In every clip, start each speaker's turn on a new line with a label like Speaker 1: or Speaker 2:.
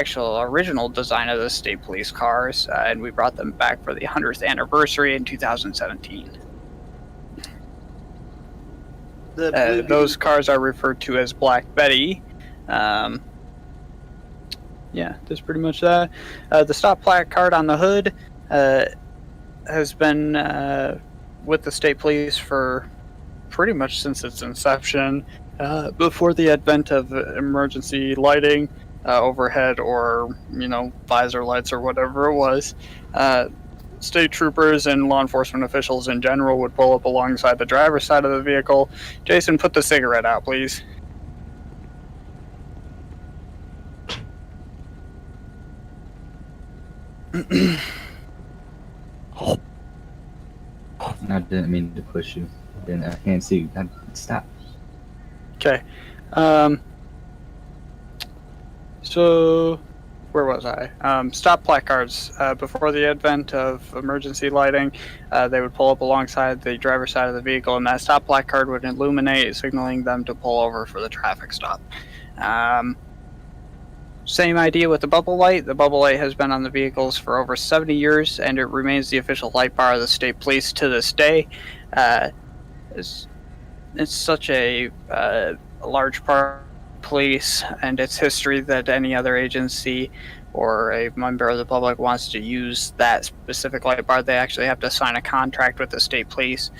Speaker 1: actual original design of the state police cars, and we brought them back for the 100th anniversary in 2017. Those cars are referred to as Black Betty. Yeah, that's pretty much that. The stop plaque card on the hood has been with the state police for pretty much since its inception, before the advent of emergency lighting, overhead, or visor lights or whatever it was. State troopers and law enforcement officials in general would pull up alongside the driver's side of the vehicle. Jason, put the cigarette out, please.
Speaker 2: I didn't mean to push you. I can't see. Stop.
Speaker 1: Okay. So, where was I? Stop placards. Before the advent of emergency lighting, they would pull up alongside the driver's side of the vehicle, and that stop placard would illuminate, signaling them to pull over for the traffic stop. Same idea with the bubble light. The bubble light has been on the vehicles for over 70 years, and it remains the official light bar of the state police to this day. It's such a large part of police and its history that any other agency or a member of the public wants to use that specific light bar, they actually have to sign a contract with the state police,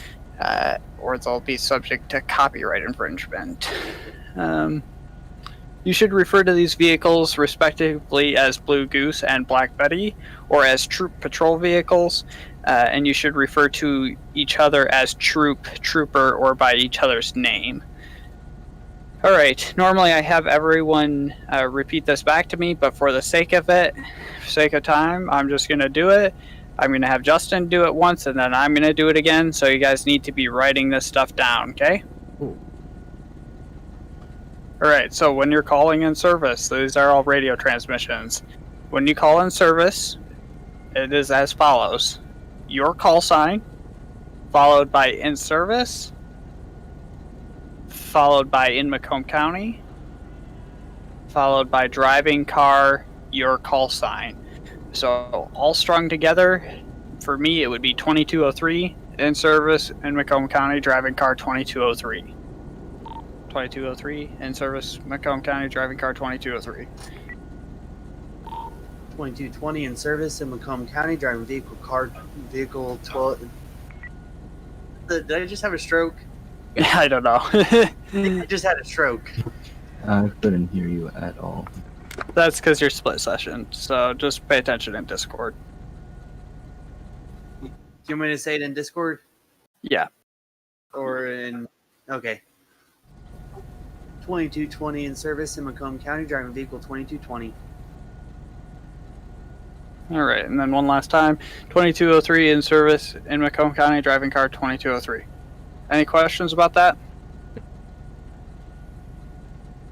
Speaker 1: or they'll be subject to copyright infringement. You should refer to these vehicles respectively as Blue Goose and Black Betty, or as troop patrol vehicles, and you should refer to each other as troop, trooper, or by each other's name. Alright, normally I have everyone repeat this back to me, but for the sake of it, for sake of time, I'm just going to do it. I'm going to have Justin do it once, and then I'm going to do it again, so you guys need to be writing this stuff down, okay? Alright, so when you're calling in service, these are all radio transmissions. When you call in service, it is as follows. Your call sign, followed by in service, followed by in Macomb County, followed by driving car, your call sign. So all strung together, for me it would be 2203, in service, in Macomb County, driving car 2203. 2203, in service, Macomb County, driving car 2203.
Speaker 3: 2220 in service in Macomb County, driving vehicle 12. Did I just have a stroke?
Speaker 1: I don't know.
Speaker 3: I think I just had a stroke.
Speaker 2: I couldn't hear you at all.
Speaker 1: That's because you're split session, so just pay attention in Discord.
Speaker 3: Do you want me to say it in Discord?
Speaker 1: Yeah.
Speaker 3: Or in... Okay. 2220 in service in Macomb County, driving vehicle 2220.
Speaker 1: Alright, and then one last time. 2203 in service in Macomb County, driving car 2203. Any questions about that?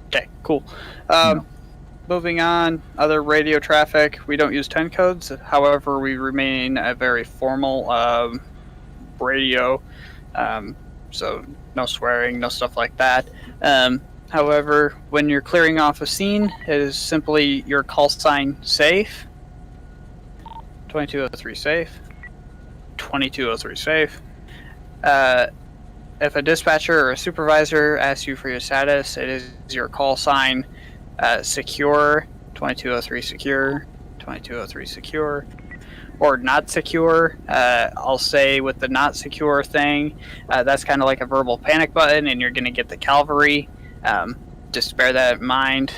Speaker 1: Okay, cool.
Speaker 2: No.
Speaker 1: Moving on, other radio traffic. We don't use 10 codes. However, we remain a very formal radio. So no swearing, no stuff like that. However, when you're clearing off a scene, it is simply your call sign safe. 2203 safe. 2203 safe. If a dispatcher or a supervisor asks you for your status, it is your call sign secure, 2203 secure, 2203 secure, or not secure. I'll say with the not secure thing, that's kind of like a verbal panic button, and you're going to get the cavalry. Just bear that in mind.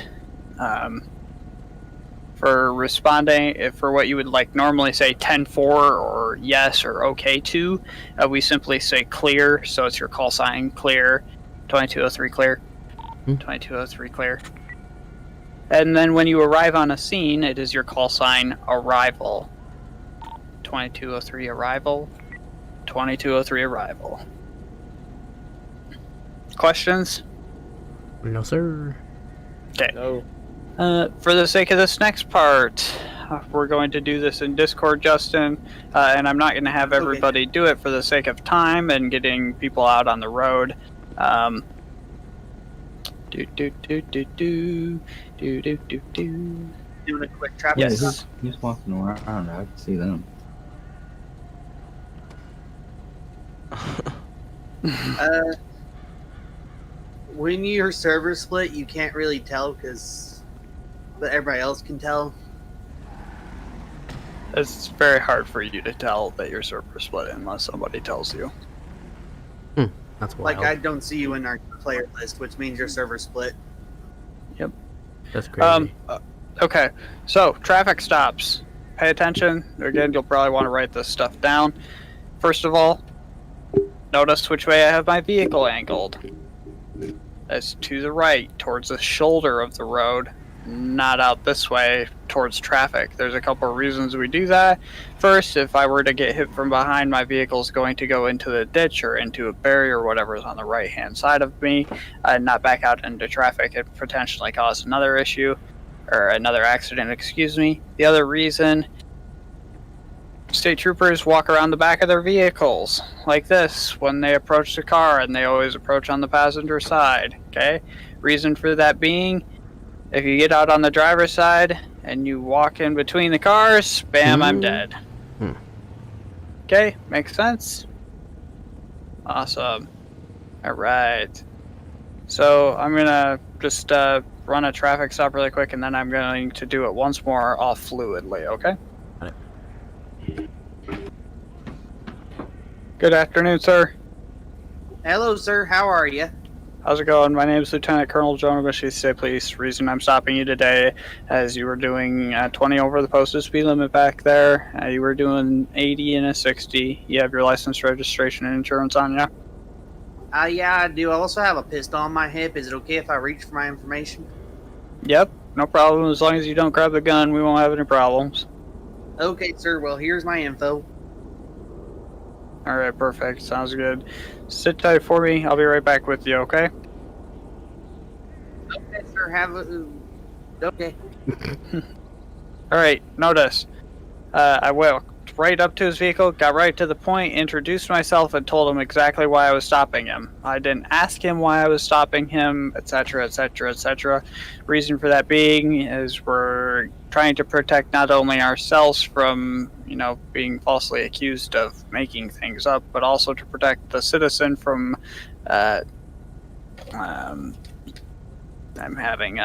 Speaker 1: For responding, for what you would like normally say 10-4 or yes or okay to, we simply say clear, so it's your call sign clear, 2203 clear, 2203 clear. And then when you arrive on a scene, it is your call sign arrival, 2203 arrival, 2203 arrival. Questions?
Speaker 4: No, sir.
Speaker 1: Okay.
Speaker 3: No.
Speaker 1: For the sake of this next part, we're going to do this in Discord, Justin, and I'm not going to have everybody do it for the sake of time and getting people out on the road.
Speaker 3: doing a quick traffic
Speaker 1: Yes.
Speaker 3: stop.
Speaker 2: He's walking around. I can see them.
Speaker 3: When your server split, you can't really tell but everybody else can tell.
Speaker 1: It's very hard for you to tell that your server split unless somebody tells you.
Speaker 4: That's wild.
Speaker 3: Like I don't see you in our player list, which means your server split.
Speaker 4: That's crazy.
Speaker 1: Okay, so traffic stops. Pay attention. Again, you'll probably want to write this stuff down. First of all, notice which way I have my vehicle angled. It's to the right, towards the shoulder of the road, not out this way towards traffic. There's a couple of reasons we do that. First, if I were to get hit from behind, my vehicle is going to go into the ditch or into a barrier or whatever is on the right hand side of me, and not back out into traffic and potentially cause another issue or another accident, excuse me. The other reason, state troopers walk around the back of their vehicles like this when they approach the car, and they always approach on the passenger side. Okay, reason for that being, if you get out on the driver's side and you walk in between the cars, bam, I'm dead. Okay, makes sense? Awesome. Alright. So I'm gonna just run a traffic stop really quick, and then I'm going to do it once more off fluidly, okay?
Speaker 4: Got it.
Speaker 1: Good afternoon, sir.
Speaker 3: Hello, sir. How are you?
Speaker 1: How's it going? My name is Lieutenant Colonel Jonah Michigan State Police. Reason I'm stopping you today, as you were doing 20 over the posted speed limit back there. You were doing 80 and a 60. You have your license, registration, and insurance on you?
Speaker 3: Yeah, I do. I also have a pistol on my hip. Is it okay if I reach for my information?
Speaker 1: Yep, no problem. As long as you don't grab the gun, we won't have any problems.
Speaker 3: Okay, sir. Well, here's my info.
Speaker 1: Alright, perfect. Sounds good. Sit tight for me. I'll be right back with you, okay?
Speaker 3: Okay, sir. Okay.
Speaker 1: Alright, notice. I walked right up to his vehicle, got right to the point, introduced myself, and told him exactly why I was stopping him. I didn't ask him why I was stopping him, etc., etc., etc. Reason for that being is we're trying to protect not only ourselves from, being falsely accused of making things up, but also to protect the citizen from, I'm having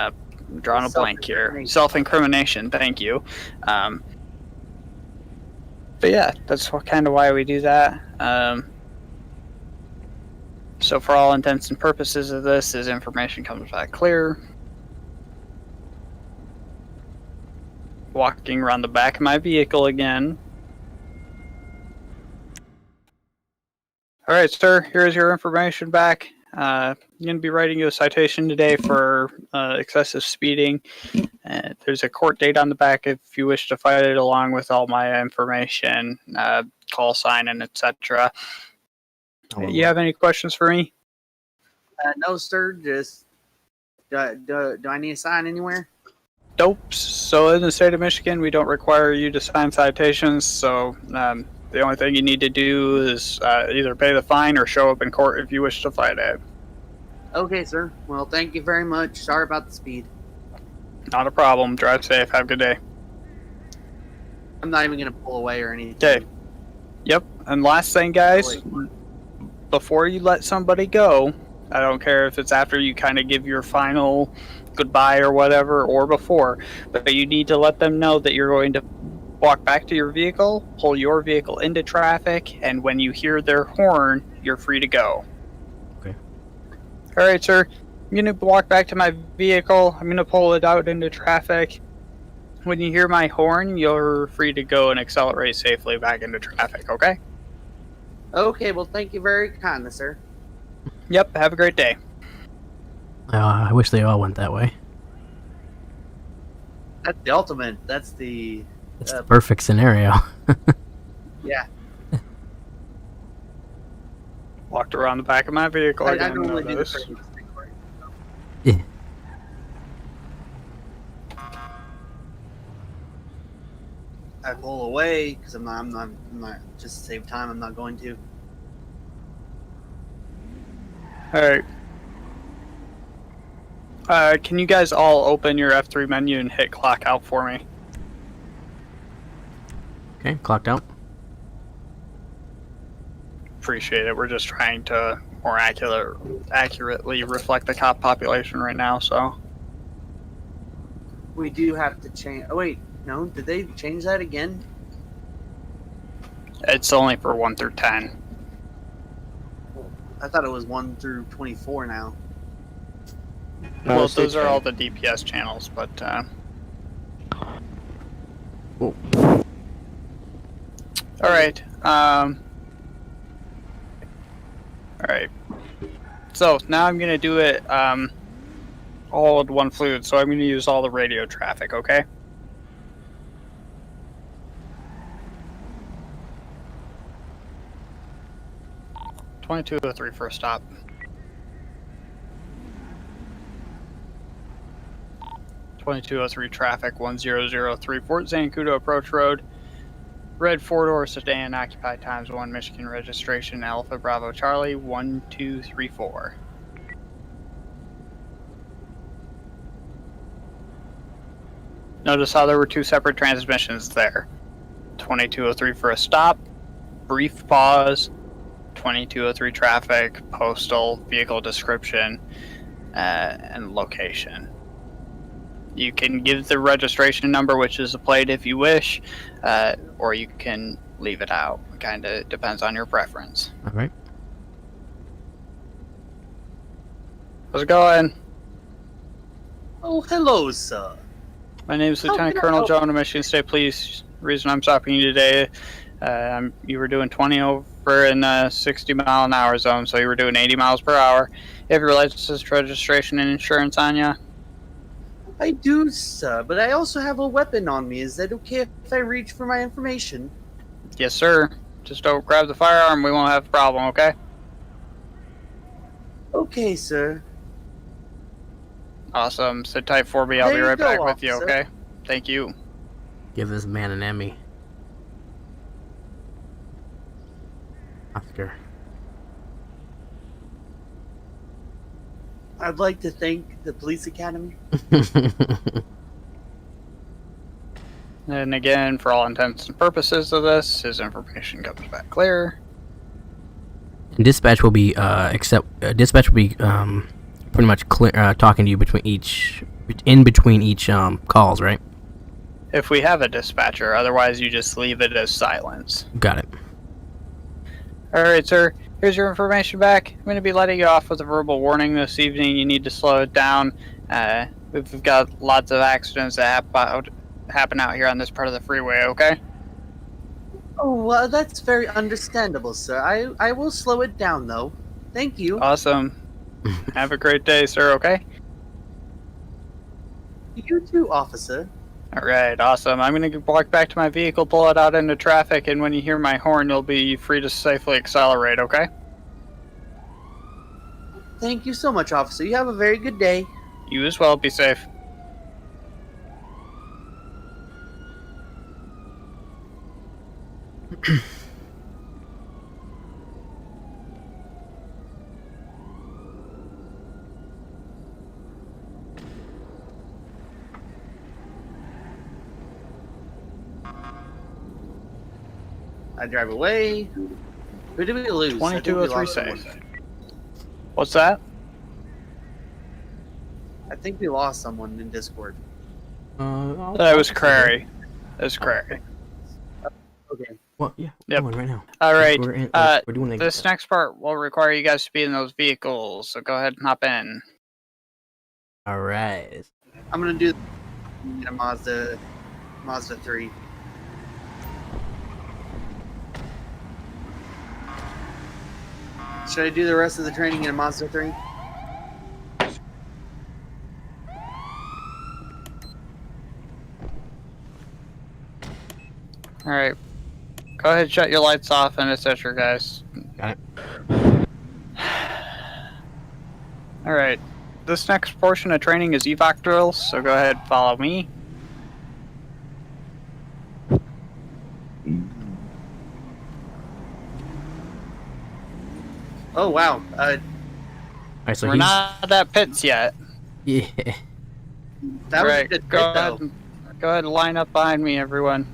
Speaker 1: drawn a blank here. Self-incrimination, thank you. But yeah, that's kind of why we do that. So for all intents and purposes of this, his information comes back clear. Walking around the back of my vehicle again. Alright, sir, here's your information back. I'm going to be writing you a citation today for excessive speeding. There's a court date on the back if you wish to fight it, along with all my information, call sign, and etc. You have any questions for me?
Speaker 3: No, sir. Just do I need to sign anywhere?
Speaker 1: Nope. So in the state of Michigan, we don't require you to sign citations. So the only thing you need to do is either pay the fine or show up in court if you wish to fight it.
Speaker 3: Okay, sir. Well, thank you very much. Sorry about the speed.
Speaker 1: Not a problem. Drive safe. Have a good day.
Speaker 3: I'm not even going to pull away or anything.
Speaker 1: Okay. Yep. And last thing, guys, before you let somebody go, I don't care if it's after you kind of give your final goodbye or whatever, or before, but you need to let them know that you're going to walk back to your vehicle, pull your vehicle into traffic, and when you hear their horn, you're free to go.
Speaker 4: Okay.
Speaker 1: Alright, sir. I'm going to walk back to my vehicle. I'm going to pull it out into traffic. When you hear my horn, you're free to go and accelerate safely back into traffic, okay?
Speaker 3: Okay, well, thank you very kindly, sir.
Speaker 1: Yep, have a great day.
Speaker 4: I wish they all went that way.
Speaker 3: That's the ultimate. That's the...
Speaker 4: It's the perfect scenario.
Speaker 3: Yeah.
Speaker 1: Walked around the back of my vehicle
Speaker 3: I
Speaker 1: again.
Speaker 3: normally do the
Speaker 1: Notice.
Speaker 3: crazy thing for you.
Speaker 4: Yeah.
Speaker 3: I pull away because I'm not, just to save time, I'm not going to.
Speaker 1: Alright. Can you guys all open your F3 menu and hit clock out for me?
Speaker 4: Okay, clocked out.
Speaker 1: Appreciate it. We're just trying to more accurately reflect the cop population right now, so.
Speaker 3: We do have to change. Oh wait, no. Did they change that again?
Speaker 1: It's only for 1 through 10.
Speaker 3: I thought it was 1 through 24 now.
Speaker 1: Well, those are all the DPS channels, but
Speaker 4: Oh.
Speaker 1: Alright, alright. So, now I'm gonna do it, all with one fluid, so I'm gonna use all the radio traffic, okay? (2203) for a stop. 2203 traffic, 1003 Fort Zancudo Approach Road. Red 4-door sedan, occupied ×1, Michigan registration, Alpha Bravo Charlie, 1234. Notice how there were 2 separate transmissions there. 2203 for a stop, brief pause, 2203 traffic, postal, vehicle description, and location. You can give the registration number, which is a plate if you wish, or you can leave it out. Kind of depends on your preference.
Speaker 4: All right.
Speaker 1: How's it going?
Speaker 3: Oh, hello, sir.
Speaker 1: My name is
Speaker 3: How
Speaker 1: Lieutenant
Speaker 3: can I
Speaker 1: Colonel
Speaker 3: help?
Speaker 1: John of Michigan State Police. Reason I'm stopping you today, you were doing 20 over in the 60-mile-an-hour zone, so you were doing 80 miles per hour. You have your license, registration, and insurance on you?
Speaker 3: I do, sir, but I also have a weapon on me. Is that okay if I reach for my information?
Speaker 1: Yes, sir. Just don't grab the firearm. We won't have a problem, okay?
Speaker 3: Okay, sir.
Speaker 1: Awesome. Sit tight for me. I'll
Speaker 3: There
Speaker 1: be
Speaker 3: you
Speaker 1: right
Speaker 3: go,
Speaker 1: back with you,
Speaker 3: officer.
Speaker 1: okay? Thank you.
Speaker 4: Give this man an Emmy. Oscar.
Speaker 3: I'd like to thank the police academy.
Speaker 1: And again, for all intents and purposes of this, his information comes back clear.
Speaker 4: And dispatch will be dispatch will be pretty much clear, talking to you in between each calls, right?
Speaker 1: If we have a dispatcher, otherwise you just leave it as silence.
Speaker 4: Got it.
Speaker 1: Alright, sir. Here's your information back. I'm going to be letting you off with a verbal warning this evening. You need to slow it down. We've got lots of accidents that happen out here on this part of the freeway, okay?
Speaker 3: Oh, well, that's very understandable, sir. I will slow it down, though. Thank you.
Speaker 1: Awesome. Have a great day, sir, okay?
Speaker 3: You too, officer.
Speaker 1: Alright, awesome. I'm going to walk back to my vehicle, pull it out into traffic, and when you hear my horn, you'll be free to safely accelerate, okay?
Speaker 3: Thank you so much, officer. You have a very good day.
Speaker 1: You as well. Be safe.
Speaker 3: I drive away. Who did we lose? I think we
Speaker 1: 2203
Speaker 3: lost
Speaker 1: safe.
Speaker 3: someone.
Speaker 1: What's that?
Speaker 3: I think we lost someone in Discord.
Speaker 1: That was Crary. That was Crary.
Speaker 3: Okay.
Speaker 4: Well, yeah.
Speaker 1: Yep.
Speaker 4: Going right now.
Speaker 1: Alright,
Speaker 4: We're doing it.
Speaker 1: this next part will require you guys to be in those vehicles, so go ahead and hop in.
Speaker 4: All right.
Speaker 3: I'm gonna do a Mazda 3. Should I do the rest of the training in a Mazda 3?
Speaker 1: Alright. Go ahead, shut your lights off and etc., guys.
Speaker 4: Got it.
Speaker 1: Alright. This next portion of training is evac drills, so go ahead, follow me.
Speaker 3: Oh wow.
Speaker 4: All right. So
Speaker 1: We're not at pits yet.
Speaker 4: Yeah.
Speaker 3: That was a
Speaker 1: Alright,
Speaker 3: good
Speaker 1: go
Speaker 3: bit,
Speaker 1: ahead.
Speaker 3: though.
Speaker 1: Go ahead and line up behind me, everyone.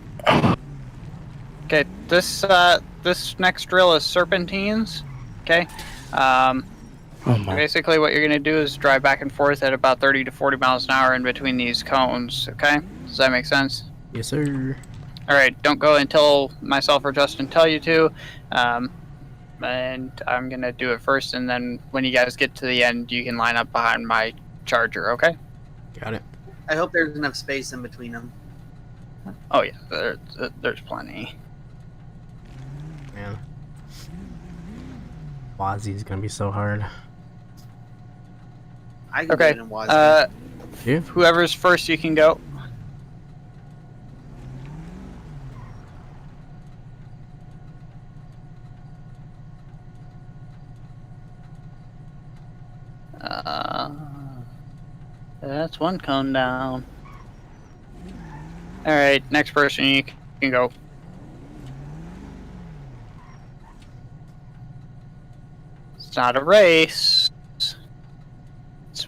Speaker 1: Okay, this next drill is serpentines. Okay.
Speaker 4: Oh my.
Speaker 1: Basically, what you're gonna do is drive back and forth at about 30 to 40 miles an hour in between these cones. Okay. Does that make sense?
Speaker 4: Yes, sir.
Speaker 1: All right. Don't go until myself or Justin tell you to. And I'm gonna do it first, and then when you guys get to the end, you can line up behind my charger. Okay.
Speaker 4: Got it.
Speaker 3: I hope there's enough space in between them.
Speaker 1: Oh yeah, there's plenty.
Speaker 4: Man. Wazzy is gonna be so hard.
Speaker 3: I can
Speaker 1: Okay.
Speaker 3: do it in Wazoo.
Speaker 4: Yeah.
Speaker 1: Whoever's first, you can go. That's one cone down. All right, next person, you can go. It's not a race. It's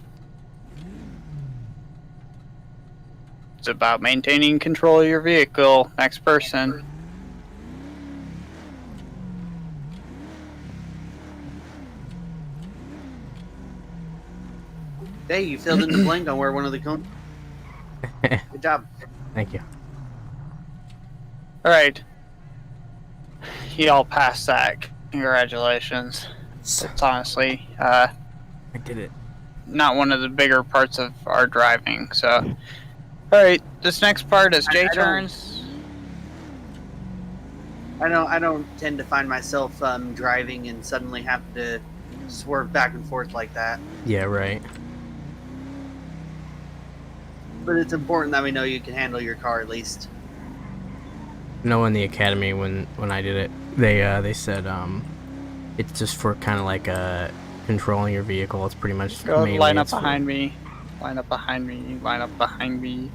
Speaker 1: about maintaining control of your vehicle. Next person.
Speaker 3: Hey, you filled in the blank on where one of the cones. Good job.
Speaker 4: Thank you.
Speaker 1: All right. You all passed that. Congratulations. It's honestly
Speaker 4: I did it.
Speaker 1: not one of the bigger parts of our driving. So, all right. This next part is J
Speaker 3: I don't-
Speaker 1: turns.
Speaker 3: I don't tend to find myself driving and suddenly have to swerve back and forth like that.
Speaker 4: Yeah, right.
Speaker 3: But it's important that we know you can handle your car at least.
Speaker 4: No, in the academy when I did it, they said it's just for kind of like controlling your vehicle. It's pretty much
Speaker 1: Go
Speaker 4: mainly
Speaker 1: line up
Speaker 4: it's for-
Speaker 1: behind me. Line up behind me. Line up behind me.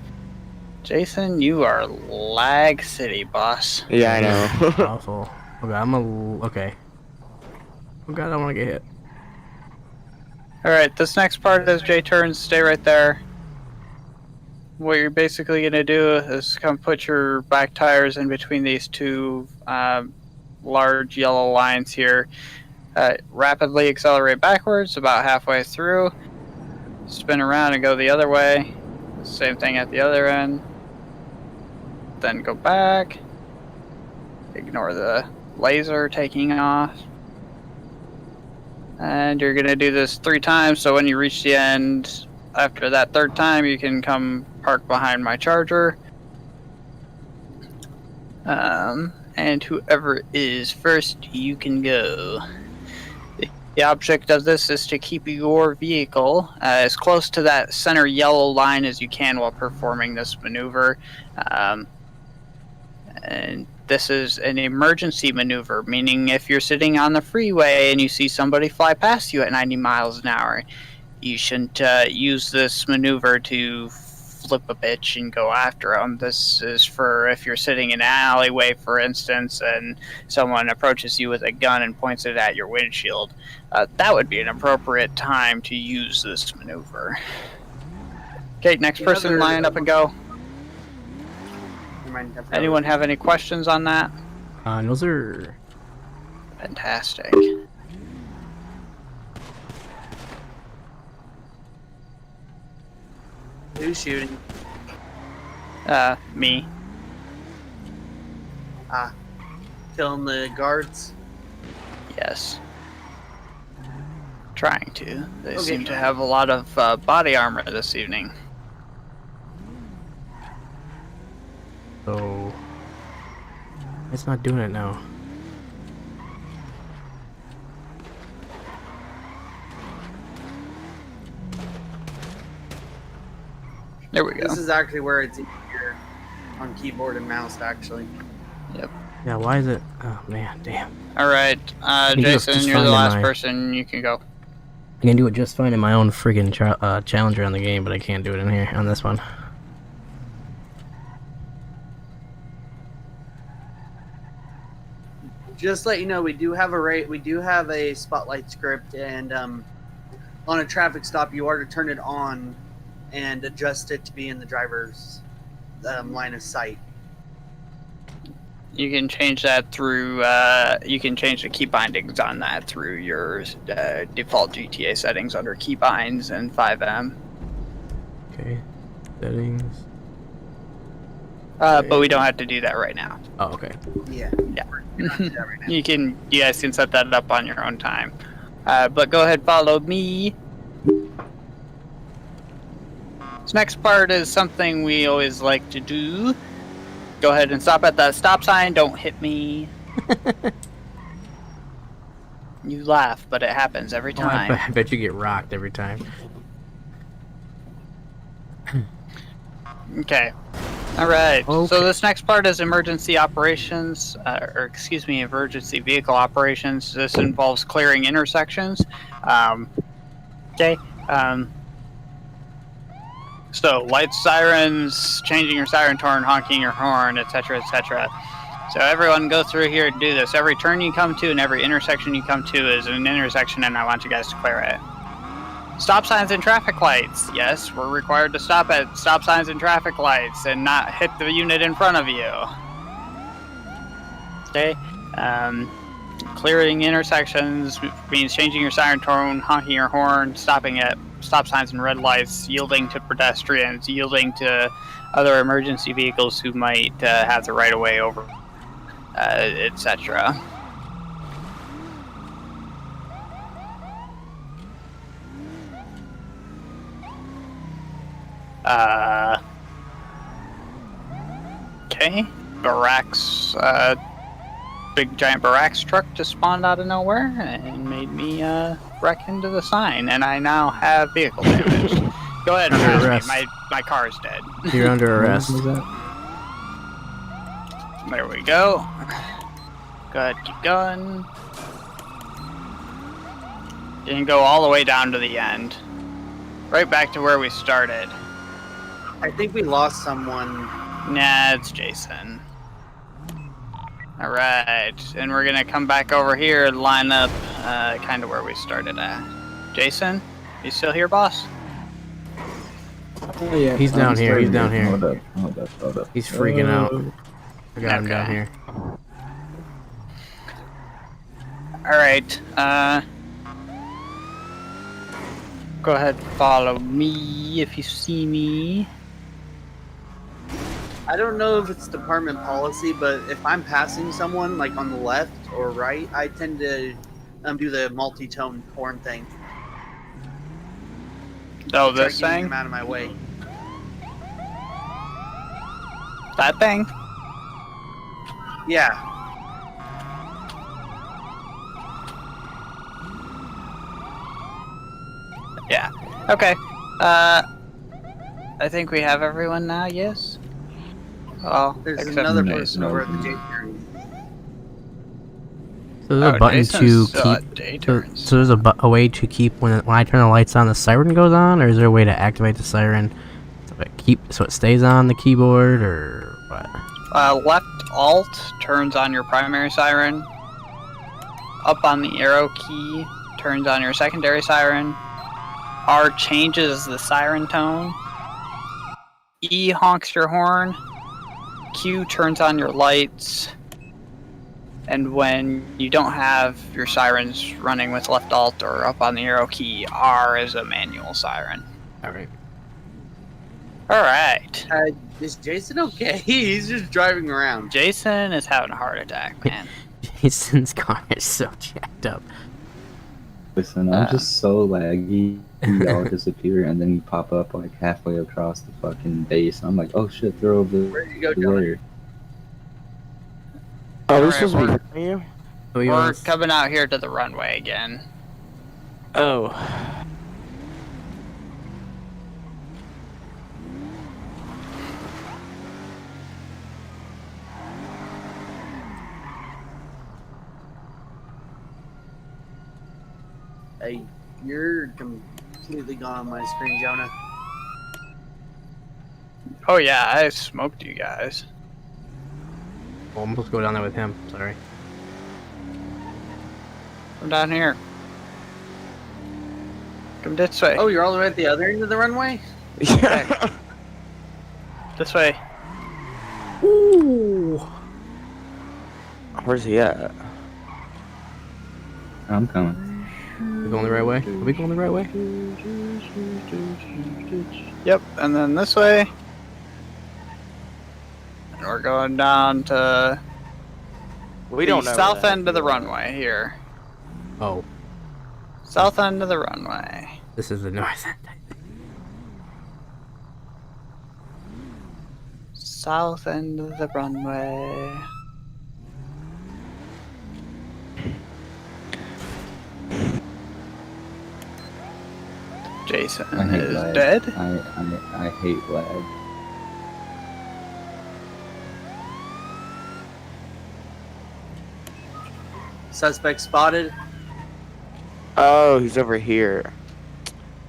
Speaker 1: Jason, you are lag city, boss.
Speaker 5: Yeah, I know.
Speaker 4: Awful. Okay, okay. Oh god, I want to get hit.
Speaker 1: All right, this next part is J turns. Stay right there. What you're basically gonna do is come put your back tires in between these two large yellow lines here. Rapidly accelerate backwards about halfway through. Spin around and go the other way. Same thing at the other end. Then go back. Ignore the laser taking off. And you're gonna do this 3 times, so when you reach the end, after that 3rd time, you can come park behind my charger. And whoever is first, you can go. The object of this is to keep your vehicle as close to that center yellow line as you can while performing this maneuver. And this is an emergency maneuver, meaning if you're sitting on the freeway and you see somebody fly past you at 90 miles an hour, you shouldn't use this maneuver to flip a bitch and go after them. This is for if you're sitting in an alleyway, for instance, and someone approaches you with a gun and points it at your windshield. That would be an appropriate time to use this maneuver. Okay, next person, line up and go. Anyone have any questions on that?
Speaker 4: No, sir.
Speaker 1: Fantastic.
Speaker 3: Who's shooting?
Speaker 1: Me.
Speaker 3: Killing the guards?
Speaker 1: Yes. Trying to. They
Speaker 3: Okay.
Speaker 1: seem to have a lot of body armor this evening.
Speaker 4: So it's not doing it now.
Speaker 1: There we go.
Speaker 3: This is actually where it's easier on keyboard and mouse, actually.
Speaker 4: Yeah, why is it? Oh man, damn.
Speaker 1: Alright,
Speaker 4: You look
Speaker 1: Jason,
Speaker 4: just
Speaker 1: you're
Speaker 4: fine
Speaker 1: the
Speaker 4: in
Speaker 1: last
Speaker 4: my-
Speaker 1: person. You can go.
Speaker 4: I can do it just fine in my own friggin' challenger on the game, but I can't do it in here on this one.
Speaker 3: Just let you know, we do have a spotlight script, and on a traffic stop, you are to turn it on and adjust it to be in the driver's line of sight.
Speaker 1: You can change that through. You can change the key bindings on that through your default GTA settings under keybinds and FIVEM.
Speaker 4: Okay. Settings.
Speaker 1: But we don't have to do that right now.
Speaker 4: Oh, okay.
Speaker 3: Yeah.
Speaker 1: Yeah.
Speaker 3: We're not doing that right now.
Speaker 1: You guys can set that up on your own time. But go ahead, follow me. This next part is something we always like to do. Go ahead and stop at that stop sign. Don't hit me. You laugh, but it happens every
Speaker 4: Oh,
Speaker 1: time.
Speaker 4: I bet you get rocked every time.
Speaker 1: Okay. Alright.
Speaker 4: Okay.
Speaker 1: So this next part is emergency operations, emergency vehicle operations. This involves clearing intersections. Okay. So lights, sirens, changing your siren tone, honking your horn, etc., etc. So everyone go through here and do this. Every turn you come to and every intersection you come to is an intersection, and I want you guys to clear it. Stop signs and traffic lights. Yes, we're required to stop at stop signs and traffic lights and not hit the unit in front of you. Okay. Clearing intersections means changing your siren tone, honking your horn, stopping at stop signs and red lights, yielding to pedestrians, yielding to other emergency vehicles who might have the right of way over, etc. Okay. Barracks, big giant barracks truck just spawned out of nowhere and made me wreck into the sign, and I now have vehicle damage. Go ahead and
Speaker 4: Under
Speaker 1: arrest
Speaker 4: arrest.
Speaker 1: me. My car's dead.
Speaker 4: You're under arrest.
Speaker 2: What was that?
Speaker 1: There we go. Go ahead, keep going. You can go all the way down to the end. Right back to where we started.
Speaker 3: I think we lost someone.
Speaker 1: Nah, it's Jason. Alright, and we're gonna come back over here and line up kind of where we started at. Jason, you still here, boss?
Speaker 2: Oh, yeah.
Speaker 4: He's down here, he's down here.
Speaker 2: Hold up.
Speaker 4: He's freaking out. I got him down
Speaker 1: Okay.
Speaker 4: here.
Speaker 1: Alright, go ahead, follow me if you see me.
Speaker 3: I don't know if it's department policy, but if I'm passing someone like on the left or right, I tend to do the multi-tone horn thing.
Speaker 1: Oh,
Speaker 3: Try
Speaker 1: this
Speaker 3: getting
Speaker 1: thing?
Speaker 3: them out of my way.
Speaker 1: That thing?
Speaker 3: Yeah.
Speaker 1: Yeah. Okay. I think we have everyone now, yes? Oh,
Speaker 3: There's
Speaker 1: except
Speaker 3: another
Speaker 1: for
Speaker 3: person
Speaker 1: Jason.
Speaker 3: over at the J turn.
Speaker 4: So there's a button
Speaker 1: Jason's
Speaker 4: to
Speaker 1: still at
Speaker 4: keep.
Speaker 1: day
Speaker 4: So,
Speaker 1: turns.
Speaker 4: so there's a way to keep when I turn the lights on, the siren goes on, or is there a way to activate the siren so it stays on the keyboard, or what?
Speaker 1: Left Alt turns on your primary siren. Up on the arrow key turns on your secondary siren. R changes the siren tone. E honks your horn. Q turns on your lights. And when you don't have your sirens running with left alt or up on the arrow key, R is a manual siren.
Speaker 4: Alright.
Speaker 1: Alright.
Speaker 3: Is Jason okay? He's just driving around.
Speaker 1: Jason is having a heart attack, man.
Speaker 4: Jason's car is so jacked up.
Speaker 2: Listen, I'm just so laggy. Y'all disappear and then you pop up like halfway across the fucking base. I'm like, oh shit, they're over
Speaker 3: Where did you go, John?
Speaker 2: there.
Speaker 5: Oh,
Speaker 1: Alright,
Speaker 5: this supposed to be
Speaker 1: we're-
Speaker 5: hitting you?
Speaker 4: So you
Speaker 1: We're
Speaker 4: wanna-
Speaker 1: coming out here to the runway again.
Speaker 5: Oh.
Speaker 3: Hey, you're completely gone on my screen, Jonah.
Speaker 1: Oh yeah, I smoked you guys.
Speaker 4: Oh, I'm supposed to go down there with him. Sorry.
Speaker 1: I'm down here. Come this way.
Speaker 3: Oh, you're all the way at the other end of the runway?
Speaker 5: Yeah.
Speaker 1: This way.
Speaker 4: Ooh.
Speaker 5: Where's he at?
Speaker 2: I'm coming.
Speaker 4: We going the right way? Are we going the right way?
Speaker 1: Yep, and then this way. And we're going down to
Speaker 5: We
Speaker 1: the
Speaker 5: don't know.
Speaker 1: south
Speaker 5: where
Speaker 1: end of the
Speaker 5: we are.
Speaker 1: runway here.
Speaker 4: Oh,
Speaker 1: South end of the runway.
Speaker 4: this is the north end.
Speaker 1: South end of the runway. Jason
Speaker 2: I hate
Speaker 1: is
Speaker 2: lag.
Speaker 1: dead.
Speaker 2: I hate lag.
Speaker 3: Suspect spotted.
Speaker 5: Oh, he's over here.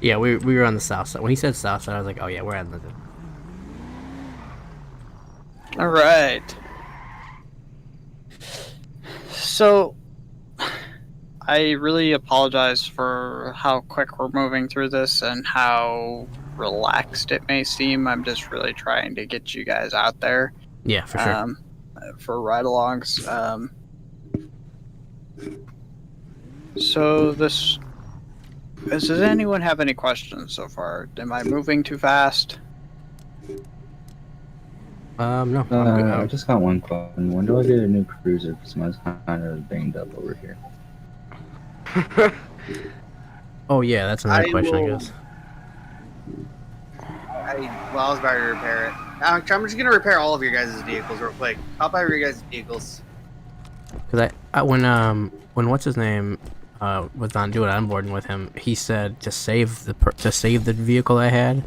Speaker 4: Yeah, we were on the south side. When he said south side, I was like, oh yeah, we're at the.
Speaker 1: All right. So, I really apologize for how quick we're moving through this and how relaxed it may seem. I'm just really trying to get you guys out there
Speaker 4: Yeah, for sure.
Speaker 1: for ride-alongs. So this. Does anyone have any questions so far? Am I moving too fast?
Speaker 4: No, I'm good.
Speaker 2: I just got one question. When do I get a new cruiser? Because mine's kind of banged up over here.
Speaker 4: Oh yeah, that's another
Speaker 3: I
Speaker 4: question, I
Speaker 3: will-
Speaker 4: guess.
Speaker 3: I was about to repair it. I'm just gonna repair all of your guys' vehicles real quick. Hop out of your guys' vehicles.
Speaker 4: Because when what's his name was on doing onboarding with him, he said to save the vehicle I had,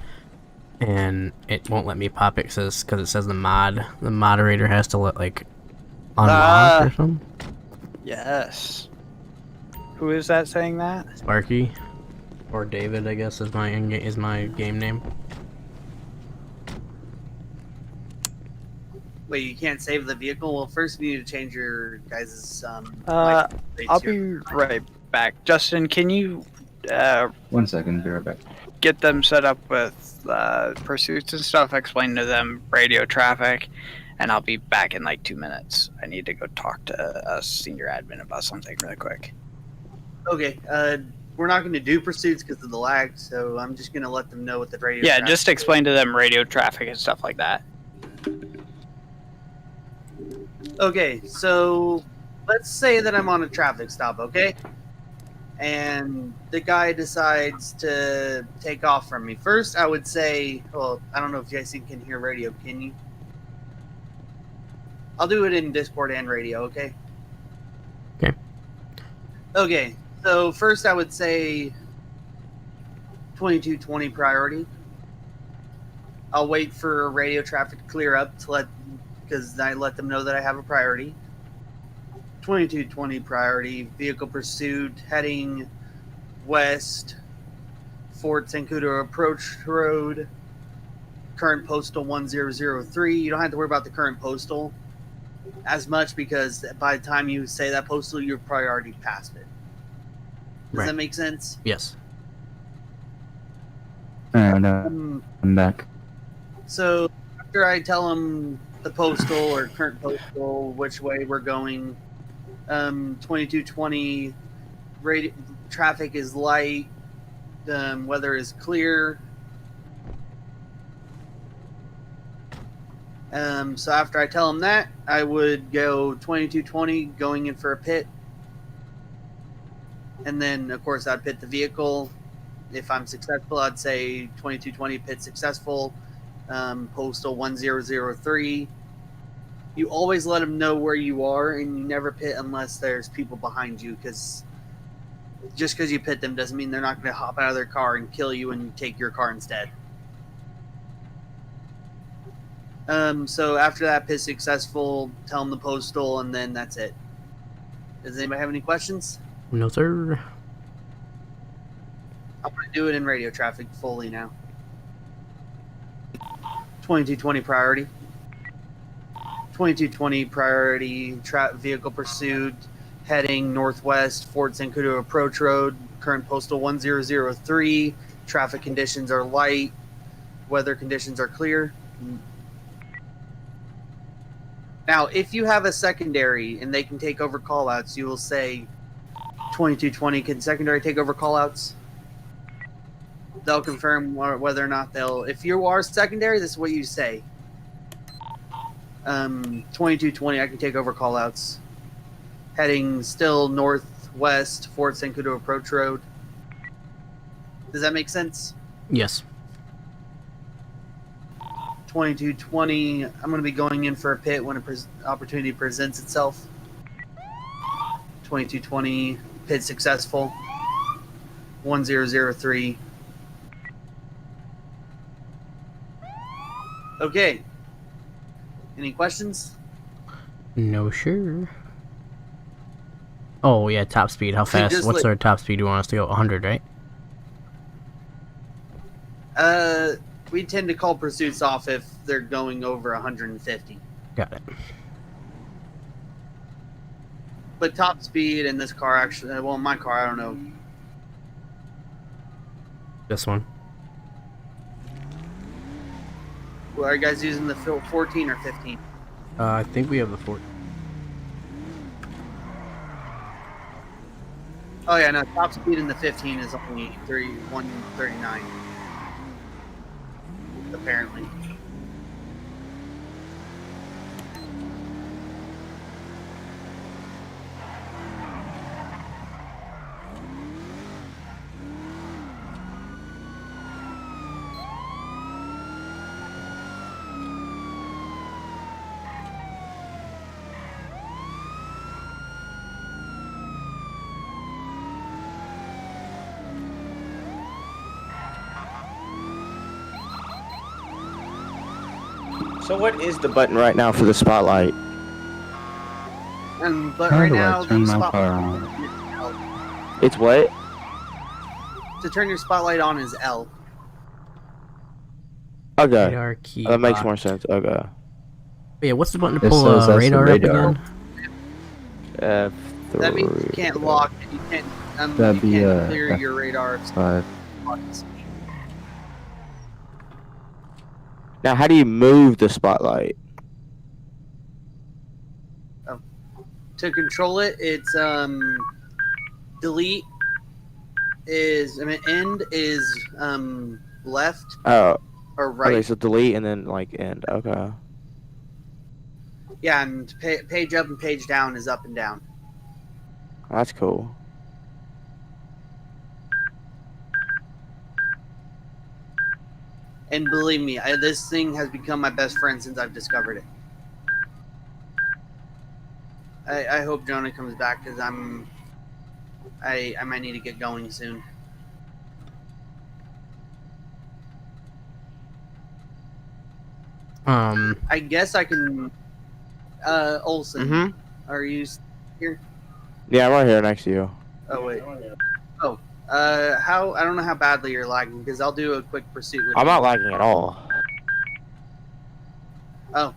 Speaker 4: and it won't let me pop it because it says the moderator has to let like unlock or something.
Speaker 1: Yes. Who is that saying that?
Speaker 4: Sparky or David, I guess is my game name.
Speaker 3: Wait, you can't save the vehicle? Well, first we need to change your guys'
Speaker 1: I'll
Speaker 3: plates
Speaker 1: be
Speaker 3: here.
Speaker 1: right back. Justin, can you
Speaker 2: 1 second, be right back.
Speaker 1: get them set up with pursuits and stuff? Explain to them radio traffic, and I'll be back in like 2 minutes. I need to go talk to a senior admin about something really quick.
Speaker 3: Okay, we're not going to do pursuits because of the lag, so I'm just going to let them know what the radio
Speaker 1: Yeah,
Speaker 3: traffic
Speaker 1: just explain to them radio traffic and stuff like that.
Speaker 3: Okay, so let's say that I'm on a traffic stop, okay? And the guy decides to take off from me. First, I would say, well, I don't know if Jason can hear radio, can you? I'll do it in Discord and radio, okay?
Speaker 4: Okay.
Speaker 3: Okay, so first I would say 2220 priority. I'll wait for radio traffic to clear up because I let them know that I have a priority. 2220 priority, vehicle pursuit, heading west, Fort Sancudo Approach Road, current postal 1003. You don't have to worry about the current postal as much because by the time you say that postal, you've probably already passed it. Does
Speaker 4: Right.
Speaker 3: that make sense?
Speaker 4: Yes.
Speaker 2: And
Speaker 3: Um,
Speaker 2: I'm back.
Speaker 3: So after I tell them the postal or current postal, which way we're going, 2220 traffic is light, weather is clear. So after I tell them that, I would go 2220 going in for a pit. And then, of course, I'd pit the vehicle. If I'm successful, I'd say 2220 pit successful. Postal 1003. You always let them know where you are, and you never pit unless there's people behind you, because just because you pit them doesn't mean they're not going to hop out of their car and kill you and take your car instead. So after that pit successful, tell them the postal, and then that's it. Does anybody have any questions?
Speaker 4: No, sir.
Speaker 3: I'm going to do it in radio traffic fully now. 2220 priority. 2220 priority vehicle pursuit. heading northwest, Fort Zancudo Approach Road, current postal 1003. Traffic conditions are light, weather conditions are clear. Now, if you have a secondary and they can take over callouts, you will say 2220, can secondary take over callouts? They'll confirm whether or not they'll. If you are secondary, this is what you say. 2220, I can take over callouts. Heading still northwest, Fort Zancudo Approach Road. Does that make sense?
Speaker 4: Yes.
Speaker 3: 2220, I'm going to be going in for a pit when an opportunity presents itself. 2220, pit successful. 1003. Okay. Any questions?
Speaker 4: No, sure. Oh yeah, top speed. How fast?
Speaker 3: Just
Speaker 4: What's
Speaker 3: like-
Speaker 4: our top speed? You want us to go 100, right?
Speaker 3: We tend to call pursuits off if they're going over 150.
Speaker 4: Got it.
Speaker 3: But top speed in this car actually, well, my car, I don't know.
Speaker 4: This one.
Speaker 3: Well, are you guys using the 14 or 15?
Speaker 4: I think we have the 4.
Speaker 3: Oh yeah, no, top speed in the 15 is only 139. Apparently.
Speaker 5: So what is the button right now for the spotlight?
Speaker 3: But
Speaker 2: How
Speaker 3: right
Speaker 2: do
Speaker 3: now,
Speaker 2: I turn
Speaker 3: the
Speaker 2: my
Speaker 3: spotlight
Speaker 2: car on?
Speaker 5: It's what?
Speaker 3: to turn your spotlight on is L.
Speaker 5: Okay.
Speaker 4: Radar key.
Speaker 5: That makes
Speaker 4: lock.
Speaker 5: more sense. Okay.
Speaker 4: Yeah, what's the button to
Speaker 2: It
Speaker 4: pull
Speaker 2: says that's the
Speaker 4: radar up
Speaker 2: radar.
Speaker 4: again?
Speaker 5: F3.
Speaker 3: That means you can't lock and you can't,
Speaker 2: That'd
Speaker 3: you
Speaker 2: be,
Speaker 3: can't clear your radar.
Speaker 2: Five.
Speaker 5: Now, how do you move the spotlight?
Speaker 3: To control it, it's delete is, I mean, end is left
Speaker 5: Oh,
Speaker 3: or right.
Speaker 5: okay. So delete and then like end. Okay.
Speaker 3: Yeah, and page up and page down is up and down.
Speaker 5: That's cool.
Speaker 3: And believe me, this thing has become my best friend since I've discovered it. I hope Jonah comes back because I might need to get going soon. I guess I can. Olson,
Speaker 5: Mm-hmm.
Speaker 3: are you here?
Speaker 5: Yeah, I'm right here next to you.
Speaker 3: Oh wait. Oh, how? I don't know how badly you're lagging because I'll do a quick pursuit with
Speaker 5: I'm
Speaker 3: you.
Speaker 5: not lagging at all.
Speaker 3: Oh.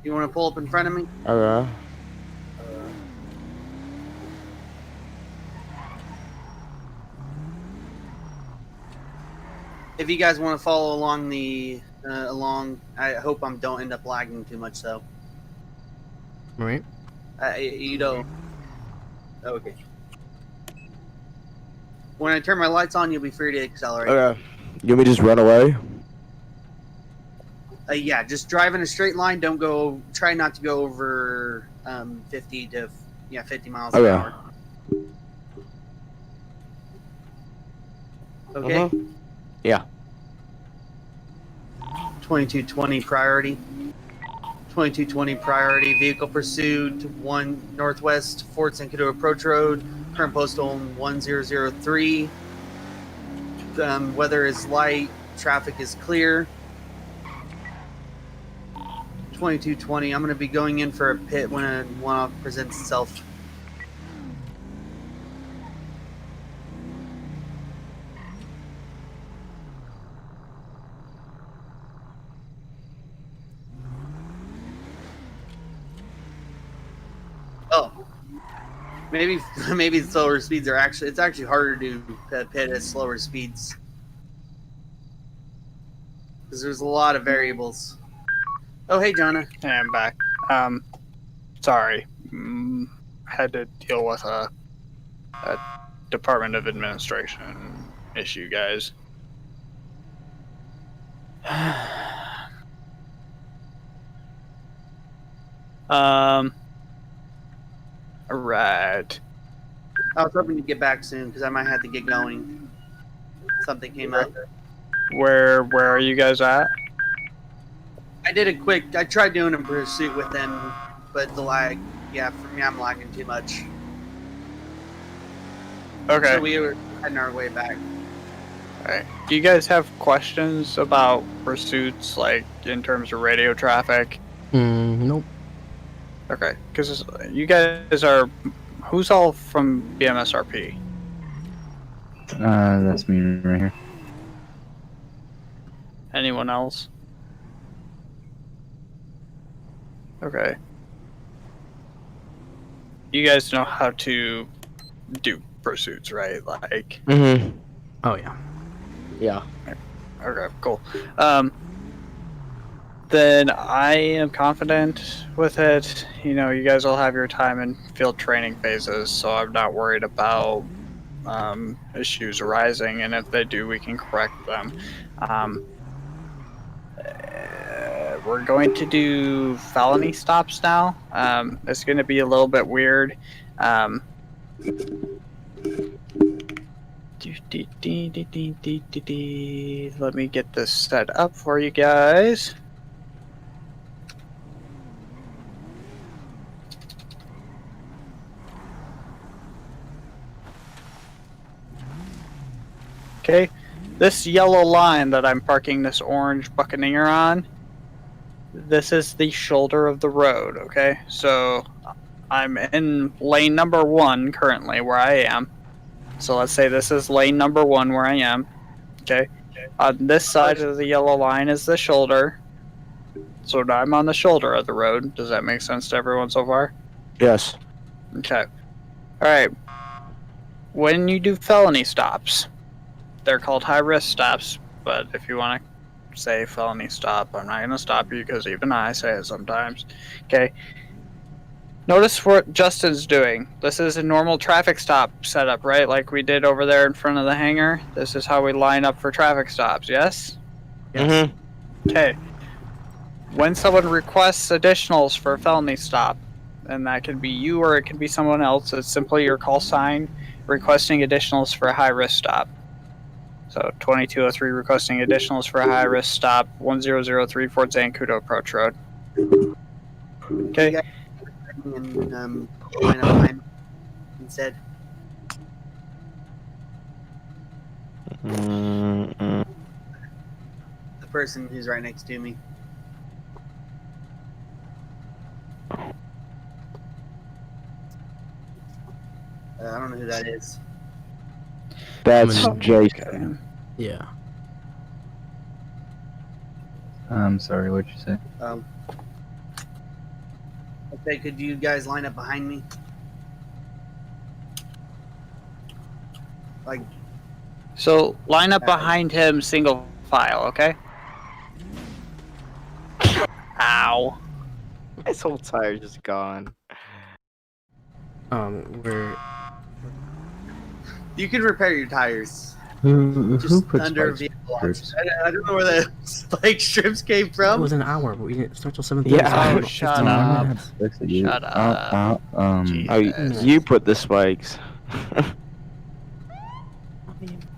Speaker 3: You want to pull up in front of me?
Speaker 5: Okay.
Speaker 3: If you guys want to follow along I hope I don't end up lagging too much though.
Speaker 4: Right.
Speaker 3: You don't. Okay. When I turn my lights on, you'll be free to accelerate.
Speaker 5: Okay. You want me to just run away?
Speaker 3: Yeah, just drive in a straight line. Don't go. Try not to go over 50 miles an hour. Okay.
Speaker 5: Uh-huh. Yeah.
Speaker 3: 2220 priority. 2220 priority. Vehicle pursued 1 northwest Fort Zancudo Approach Road. Current postal 1003. Weather is light. Traffic is clear. 2220. I'm going to be going in for a pit when one presents itself. Oh, Maybe slower speeds are it's actually harder to pit at slower speeds because there's a lot of variables. Oh, hey, Jonna.
Speaker 1: Hey, I'm back. Sorry. Had to deal with a Department of Administration issue, guys. Alright.
Speaker 3: I was hoping to get back soon because I might have to get going. Something came up.
Speaker 1: Where are you guys at?
Speaker 3: I tried doing a pursuit with them, but the lag, yeah, for me, I'm lagging too much.
Speaker 1: Okay.
Speaker 3: So we were heading our way back.
Speaker 1: Alright. Do you guys have questions about pursuits, like, in terms of radio traffic?
Speaker 4: Nope.
Speaker 1: Okay. Because you guys are... Who's all from the MSRP?
Speaker 2: That's me right here.
Speaker 1: Anyone else? Okay. You guys know how to do pursuits, right? Like...
Speaker 5: Mm-hmm.
Speaker 4: Oh yeah.
Speaker 5: Yeah.
Speaker 1: Okay, cool. Then I am confident with it. You know, you guys will have your time in field training phases, so I'm not worried about issues arising, and if they do, we can correct them. We're going to do felony stops now. It's going to be a little bit weird. Let me get this set up for you guys. Okay, this yellow line that I'm parking this orange Buccaneer on, this is the shoulder of the road, okay? So I'm in lane number 1 currently where I am. So let's say this is lane number 1 where I am, okay? On this side of the yellow line is the shoulder. So I'm on the shoulder of the road. Does that make sense to everyone so far?
Speaker 5: Yes.
Speaker 1: Okay. Alright. When you do felony stops, they're called high-risk stops, but if you want to say felony stop, I'm not going to stop you because even I say it sometimes. Okay. Notice what Justin's doing. This is a normal traffic stop setup, right? Like we did over there in front of the hangar. This is how we line up for traffic stops, yes?
Speaker 5: Mm-hmm.
Speaker 1: Okay. When someone requests additionals for a felony stop, and that can be you or it can be someone else, it's simply your call sign requesting additionals for a high-risk stop. So 2203 requesting additionals for a high-risk stop, 1003 Fort Zancudo Approach Road. Okay.
Speaker 3: And line up behind instead.
Speaker 5: Mm-hmm.
Speaker 3: The person who's right next to me. I don't know who that is.
Speaker 5: That's
Speaker 4: I'm
Speaker 5: Jason.
Speaker 4: Yeah.
Speaker 2: I'm sorry, what'd you say?
Speaker 3: Okay, could you guys line up behind me? Like,
Speaker 1: So line up behind him single file, okay? Ow.
Speaker 5: His whole tire just gone.
Speaker 4: We're
Speaker 3: you can repair your tires.
Speaker 2: Who
Speaker 3: Just
Speaker 2: puts
Speaker 3: under
Speaker 2: spike
Speaker 3: vehicle
Speaker 2: strips?
Speaker 3: options. I don't know where the spike strips came
Speaker 4: it
Speaker 3: from.
Speaker 4: was an hour, but we didn't start till 7:30.
Speaker 5: Yeah.
Speaker 1: Oh, shut up. Shut up. Jeez.
Speaker 5: Oh, you put the spikes.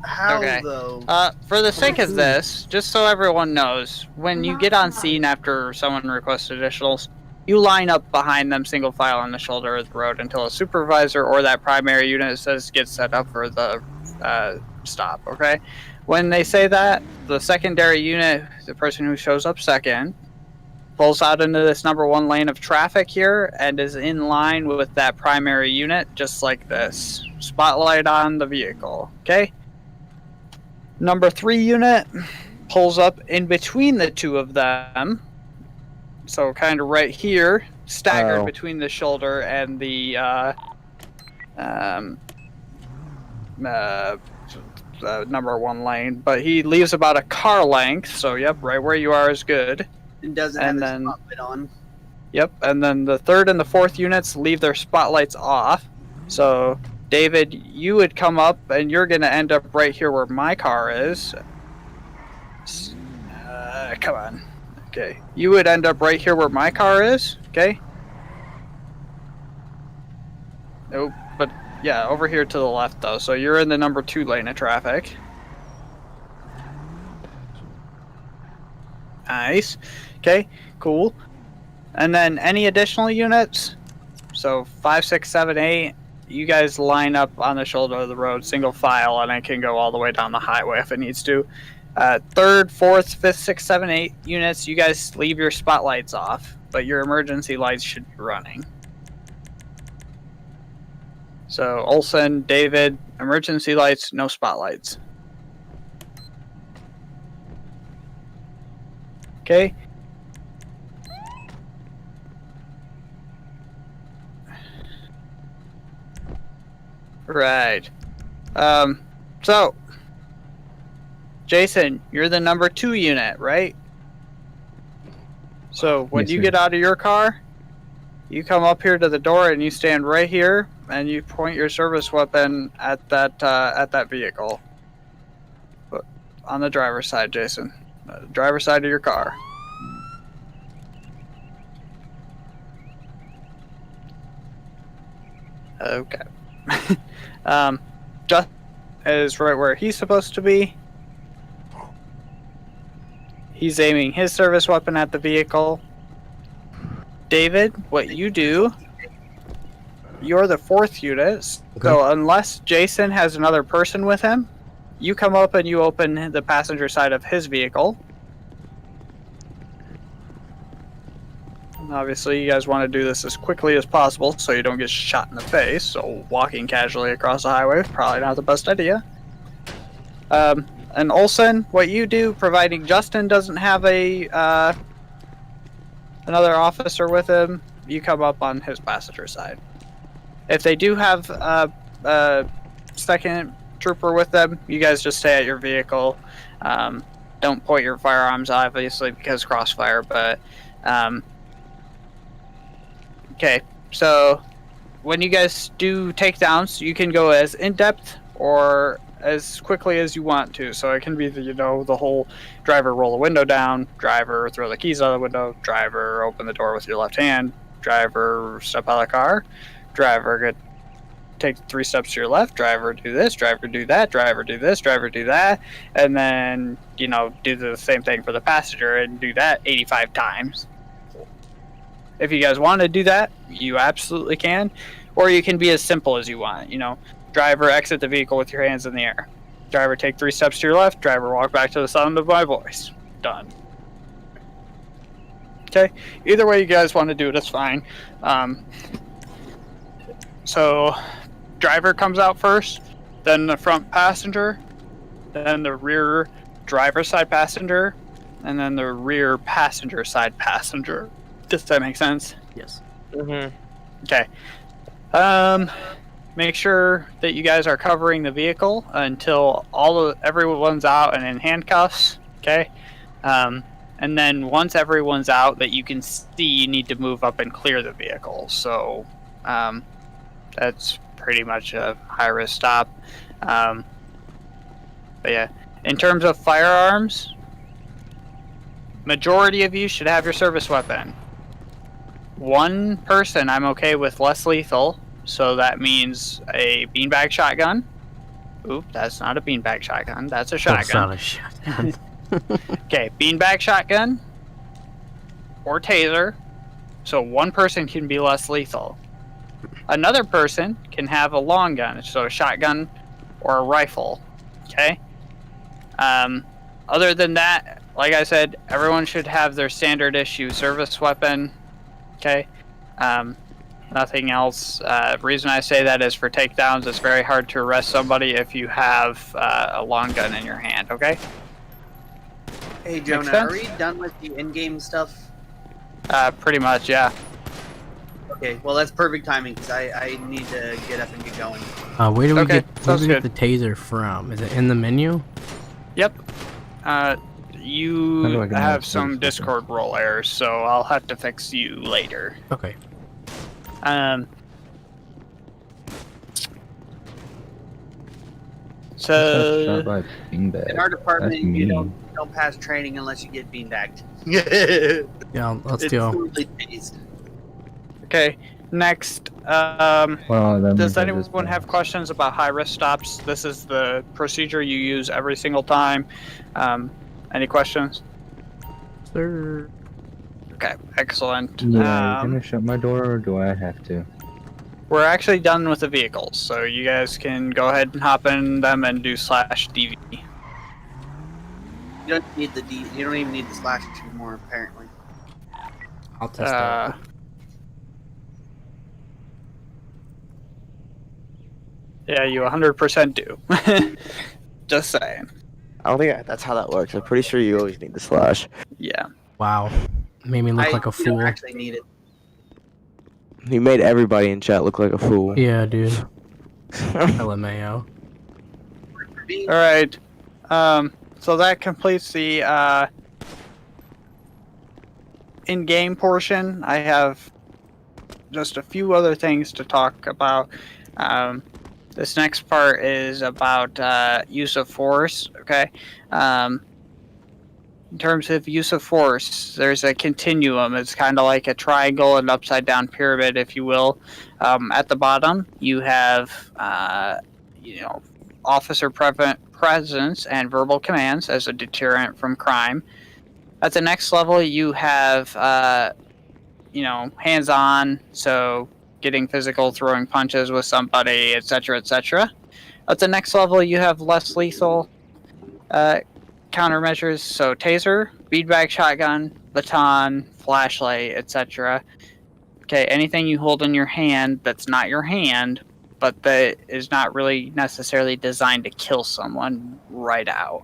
Speaker 3: How
Speaker 1: Okay.
Speaker 3: though?
Speaker 1: For the sake of this, just so everyone knows, when you get on scene after someone requests additionals, you line up behind them single file on the shoulder of the road until a supervisor or that primary unit says get set up for the stop, okay? When they say that, the secondary unit, the person who shows up second, pulls out into this number 1 lane of traffic here and is in line with that primary unit, just like this. Spotlight on the vehicle, okay? Number 3 unit pulls up in between the two of them. So kind of right here, staggered
Speaker 5: Oh.
Speaker 1: between the shoulder and the number one lane, but he leaves about a car length. So yep, right where you are is good.
Speaker 3: It doesn't
Speaker 1: And
Speaker 3: have
Speaker 1: then-
Speaker 3: the spotlight on.
Speaker 1: Yep, and then the third and the fourth units leave their spotlights off. So David, you would come up, and you're gonna end up right here where my car is. Come on. Okay, you would end up right here where my car is. Okay. Nope, but yeah, over here to the left though. So you're in the number 2 lane of traffic. Nice. Okay, cool. And then any additional units? So 5, 6, 7, 8. You guys line up on the shoulder of the road, single file, and it can go all the way down the highway if it needs to. 3rd, 4th, 5th, 6th, 7, 8 units, you guys leave your spotlights off, but your emergency lights should be running. So Olsen, David, emergency lights, no spotlights. Okay. Right. So Jason, you're the number 2 unit, right? So when
Speaker 2: Yes,
Speaker 1: you
Speaker 2: sir.
Speaker 1: get out of your car, you come up here to the door and you stand right here and you point your service weapon at that vehicle. But on the driver's side, Jason. Driver's side of your car. Okay. Just is right where he's supposed to be. He's aiming his service weapon at the vehicle. David, what you do, you're the 4th unit, so unless Jason has another person with him, you come up and you open the passenger side of his vehicle. And obviously, you guys want to do this as quickly as possible so you don't get shot in the face, so walking casually across the highway is probably not the best idea. And Olsen, what you do, providing Justin doesn't have a another officer with him, you come up on his passenger side. If they do have a second trooper with them, you guys just stay at your vehicle. Don't point your firearms, obviously, because crossfire, but okay, so when you guys do takedowns, you can go as in-depth or as quickly as you want to. So it can be the whole driver roll the window down, driver throw the keys out the window, driver open the door with your left hand, driver step out of the car, driver take 3 steps to your left, driver do this, driver do that, driver do this, driver do that, and then do the same thing for the passenger and do that 85 times. If you guys want to do that, you absolutely can, or you can be as simple as you want. Driver exit the vehicle with your hands in the air. Driver take 3 steps to your left. Driver walk back to the sound of my voice. Done. Okay. Either way you guys want to do it, it's fine. So, driver comes out first, then the front passenger, then the rear driver side passenger, and then the rear passenger side passenger. Does that make sense?
Speaker 4: Yes.
Speaker 5: Mm-hmm.
Speaker 1: Okay. Make sure that you guys are covering the vehicle until everyone's out and in handcuffs. Okay. And then once everyone's out that you can see, you need to move up and clear the vehicle. So that's pretty much a high-risk stop. But yeah, in terms of firearms, majority of you should have your service weapon. One person I'm okay with less lethal, so that means a beanbag shotgun. Oop, that's not a beanbag shotgun, that's a shotgun.
Speaker 4: That's not a shotgun.
Speaker 1: Okay, beanbag shotgun or taser, so one person can be less lethal. Another person can have a long gun, so a shotgun or a rifle. Okay. Other than that, like I said, everyone should have their standard issue service weapon. Okay. Nothing else. The reason I say that is for takedowns, it's very hard to arrest somebody if you have a long gun in your hand. Okay.
Speaker 3: Hey,
Speaker 1: Makes
Speaker 3: Jonah,
Speaker 1: sense?
Speaker 3: are we done with the in-game stuff?
Speaker 1: Pretty much, yeah.
Speaker 3: Okay, well that's perfect timing because I need to get up and get going.
Speaker 4: Where do we
Speaker 1: Okay,
Speaker 4: get
Speaker 1: sounds
Speaker 4: the taser from? Is it in the menu?
Speaker 1: Yep.
Speaker 2: How do
Speaker 1: You
Speaker 2: I get my
Speaker 1: have
Speaker 2: taser
Speaker 1: some
Speaker 2: weapon?
Speaker 1: Discord role errors, so I'll have to fix you later.
Speaker 4: Okay.
Speaker 2: I got shot
Speaker 1: So
Speaker 2: by a beanbag.
Speaker 3: In our department,
Speaker 2: That's
Speaker 3: you
Speaker 2: mean.
Speaker 3: don't pass training unless you get beanbagged.
Speaker 4: Yeah, let's
Speaker 3: It's
Speaker 4: go.
Speaker 3: totally tased.
Speaker 1: okay, next.
Speaker 2: Well, that
Speaker 1: Does
Speaker 2: means I just
Speaker 1: anyone have questions about high-risk stops? This is the procedure you use every single time. Any questions?
Speaker 4: Sir.
Speaker 1: Okay, excellent.
Speaker 2: Yeah, you're gonna shut my door, or do I have to?
Speaker 1: We're actually done with the vehicles, so you guys can go ahead and hop in them and do /DV.
Speaker 3: You don't need the D. You don't even need the slash anymore, apparently.
Speaker 4: I'll test that.
Speaker 1: Yeah, you 100% do. Just saying.
Speaker 5: I don't think that's how that works. I'm pretty sure you always need the slash.
Speaker 1: Yeah.
Speaker 4: Wow. Made me look like a
Speaker 3: You
Speaker 4: fool.
Speaker 3: don't actually need it.
Speaker 5: You made everybody in chat look like a fool.
Speaker 4: Yeah, dude. LMAO.
Speaker 3: For me,
Speaker 1: All right. So that completes the in-game portion. I have just a few other things to talk about. This next part is about use of force. Okay. In terms of use of force, there's a continuum. It's kind of like a triangle, an upside-down pyramid, if you will. At the bottom, you have, officer presence and verbal commands as a deterrent from crime. At the next level, you have, hands-on, so getting physical, throwing punches with somebody, etc., etc. At the next level, you have less lethal countermeasures, so taser, beanbag shotgun, baton, flashlight, etc. Okay, anything you hold in your hand that's not your hand, but that is not really necessarily designed to kill someone right out.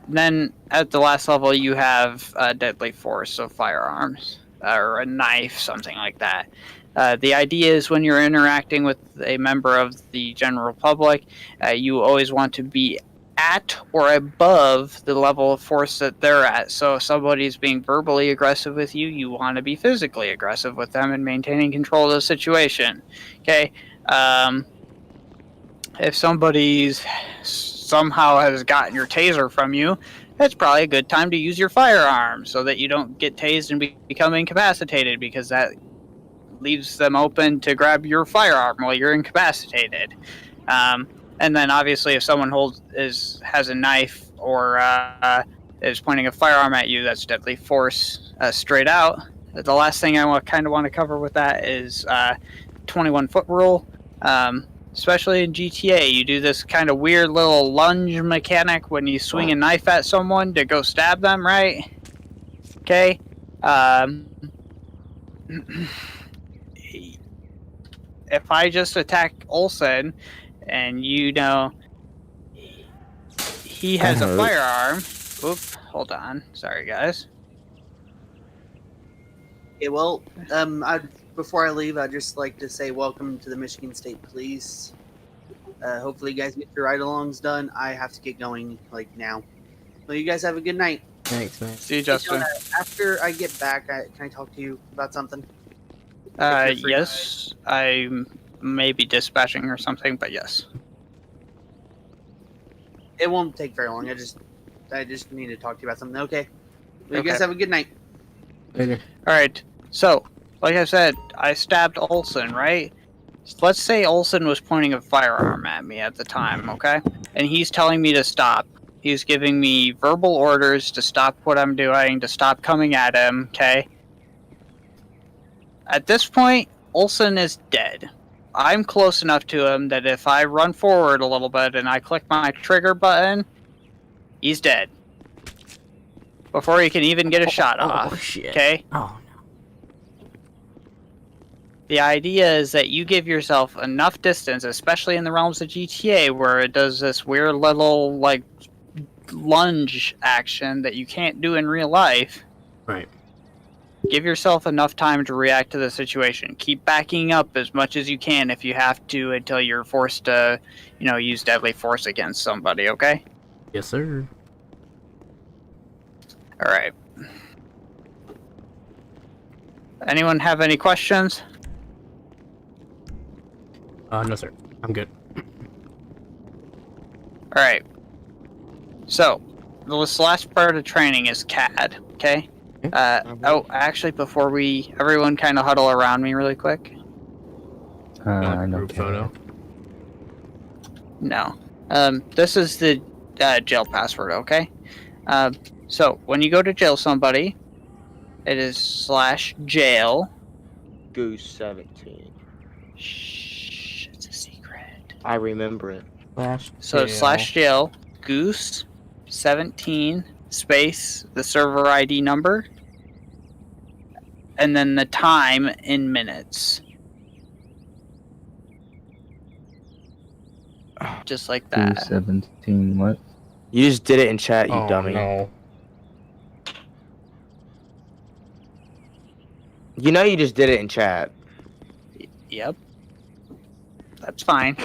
Speaker 1: Then at the last level, you have deadly force, so firearms or a knife, something like that. The idea is when you're interacting with a member of the general public, you always want to be at or above the level of force that they're at. So if somebody's being verbally aggressive with you, you want to be physically aggressive with them and maintaining control of the situation. Okay. If somebody's somehow has gotten your taser from you, it's probably a good time to use your firearm so that you don't get tased and become incapacitated, because that leaves them open to grab your firearm while you're incapacitated. And then obviously if someone has a knife or is pointing a firearm at you, that's deadly force straight out. The last thing I want to cover with that is 21-foot rule. Especially in GTA, you do this kind of weird little lunge mechanic when you swing a knife at someone to go stab them, right? Okay. If I just attack Olsen and he has a firearm. Oops, hold on. Sorry, guys.
Speaker 3: okay, well, before I leave, I'd just like to say welcome to the Michigan State Police. Hopefully you guys get your ride-alongs done. I have to get going, now. Well, you guys have a good night.
Speaker 4: Thanks, man.
Speaker 1: See you, Justin.
Speaker 3: After I get back, can I talk to you about something? If you're free.
Speaker 1: Yes. I may be dispatching or something, but yes.
Speaker 3: It won't take very long. I just need to talk to you about something. Okay. Well, you
Speaker 1: Okay.
Speaker 3: guys have a good night.
Speaker 4: Later.
Speaker 1: All right. So, like I said, I stabbed Olsen, right? Let's say Olsen was pointing a firearm at me at the time, okay? And he's telling me to stop. He's giving me verbal orders to stop what I'm doing, to stop coming at him, okay? At this point, Olsen is dead. I'm close enough to him that if I run forward a little bit and I click my trigger button, he's dead. Before he can even get a shot off.
Speaker 4: Shit.
Speaker 1: Okay?
Speaker 4: Oh,
Speaker 1: The idea is that you give yourself enough distance, especially in the realms of GTA, where it does this weird little, lunge action that you can't do in real life.
Speaker 4: Right.
Speaker 1: give yourself enough time to react to the situation. Keep backing up as much as you can if you have to until you're forced to, use deadly force against somebody, okay?
Speaker 4: Yes, sir.
Speaker 1: Alright. Anyone have any questions?
Speaker 4: No, sir. I'm good.
Speaker 1: Alright. So, this last part of training is CAD, okay? Actually, before everyone kind of huddle around me really quick.
Speaker 2: I know.
Speaker 4: Group photo.
Speaker 1: No. This is the jail password, okay? So, when you go to jail somebody, it is /jail.
Speaker 5: Goose 17.
Speaker 1: Shh, it's a secret.
Speaker 5: I remember it.
Speaker 1: So, /jail, goose 17, space, the server ID number, and then the time in minutes. Just like that.
Speaker 2: 17, what?
Speaker 5: You just did it in chat, you dummy.
Speaker 4: No.
Speaker 5: You know you just did it in chat.
Speaker 1: Yep. That's fine.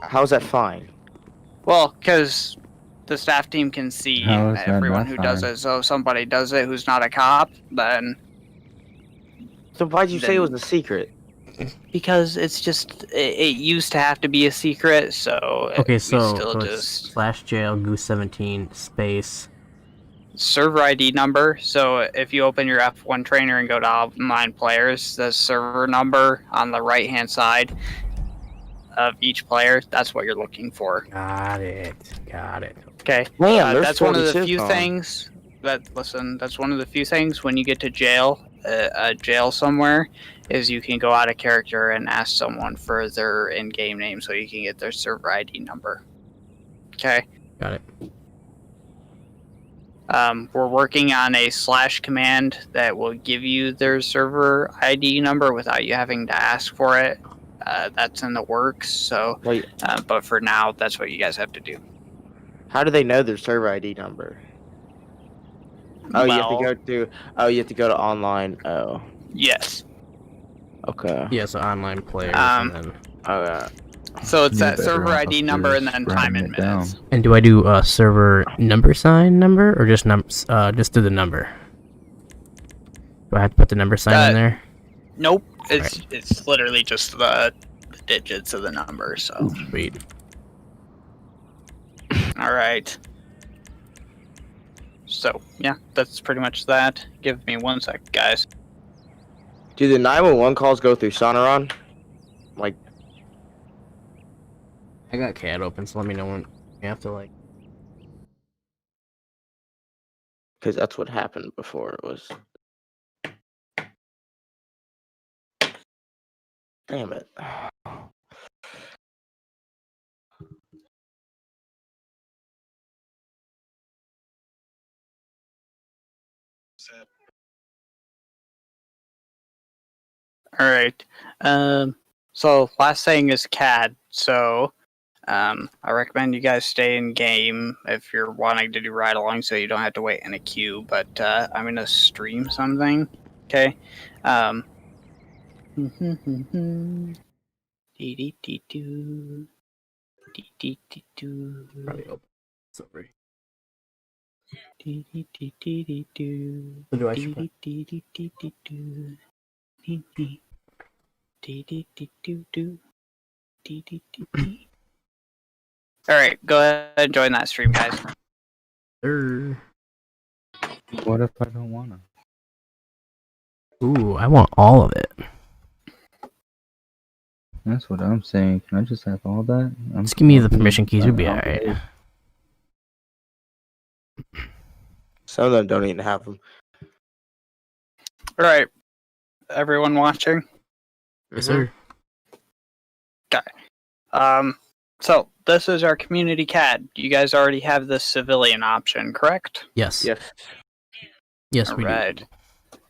Speaker 5: How's that fine?
Speaker 1: Well, because the staff team can see
Speaker 2: How is that
Speaker 1: everyone
Speaker 2: not
Speaker 1: who does
Speaker 2: fine?
Speaker 1: it. So if somebody does it who's not a cop, then
Speaker 5: So why'd you say it was a secret?
Speaker 1: because it's just it used to have to be a secret, so
Speaker 4: Okay,
Speaker 1: we
Speaker 4: so
Speaker 1: still
Speaker 4: it's
Speaker 1: just
Speaker 4: /jail goose 17 space.
Speaker 1: server ID number. So if you open your F1 trainer and go to online players, the server number on the right hand side of each player, that's what you're looking for.
Speaker 4: Got it.
Speaker 1: Okay.
Speaker 5: Damn, there's
Speaker 1: That's one of the
Speaker 5: 42
Speaker 1: few
Speaker 5: songs.
Speaker 1: things that's one of the few things when you get to jail somewhere is you can go out of character and ask someone for their in-game name so you can get their server ID number. Okay.
Speaker 4: Got it.
Speaker 1: We're working on a / command that will give you their server ID number without you having to ask for it. That's in the works. So,
Speaker 5: Wait,
Speaker 1: but for now, that's what you guys have to do.
Speaker 5: how do they know their server ID number? Oh, you have to go to online. Oh,
Speaker 1: Yes.
Speaker 5: okay.
Speaker 4: Yeah, so online players
Speaker 1: Um,
Speaker 4: and then...
Speaker 5: Okay.
Speaker 1: So it's
Speaker 2: You
Speaker 1: that
Speaker 2: better
Speaker 1: server
Speaker 2: off
Speaker 1: ID number and
Speaker 2: just
Speaker 1: then time
Speaker 2: writing
Speaker 1: in
Speaker 2: it down.
Speaker 1: minutes.
Speaker 4: And do I do a server number sign number or just just do the number? Do I have to put the number sign in there?
Speaker 1: Nope. It's literally just the digits of the number. So
Speaker 4: Sweet.
Speaker 1: all right. So yeah, that's pretty much that. Give me 1 sec, guys.
Speaker 5: Do the 911 calls go through Sonoron? Like,
Speaker 4: I got CAD open, so let me know when you have to like.
Speaker 5: because that's what happened before. It was. Damn it.
Speaker 1: All right. So last thing is CAD. So I recommend you guys stay in game if you're wanting to do ride along, so you don't have to wait in a queue. But I'm gonna stream something. Okay. Dee-dee-dee-doo. Dee-dee-dee-doo.
Speaker 4: Probably open. Sorry.
Speaker 1: Dee-dee-dee-dee-doo.
Speaker 4: So do I should put...
Speaker 1: Dee-dee-dee-dee-doo. Dee-dee. Dee-dee-dee-doo-doo. Dee-dee-dee-dee. All right, go ahead and join that stream, guys.
Speaker 2: What if I don't wanna?
Speaker 4: Ooh, I want all of it.
Speaker 2: That's what I'm saying. Can I just have all that?
Speaker 4: Just give me the permission keys, we'll be alright.
Speaker 5: Some of them don't even have them.
Speaker 1: All right, everyone watching.
Speaker 4: Yes, sir.
Speaker 1: So this is our community CAD. You guys already have the civilian option, correct?
Speaker 4: Yes.
Speaker 5: Yes.
Speaker 4: Yes,
Speaker 1: All
Speaker 4: we
Speaker 1: right.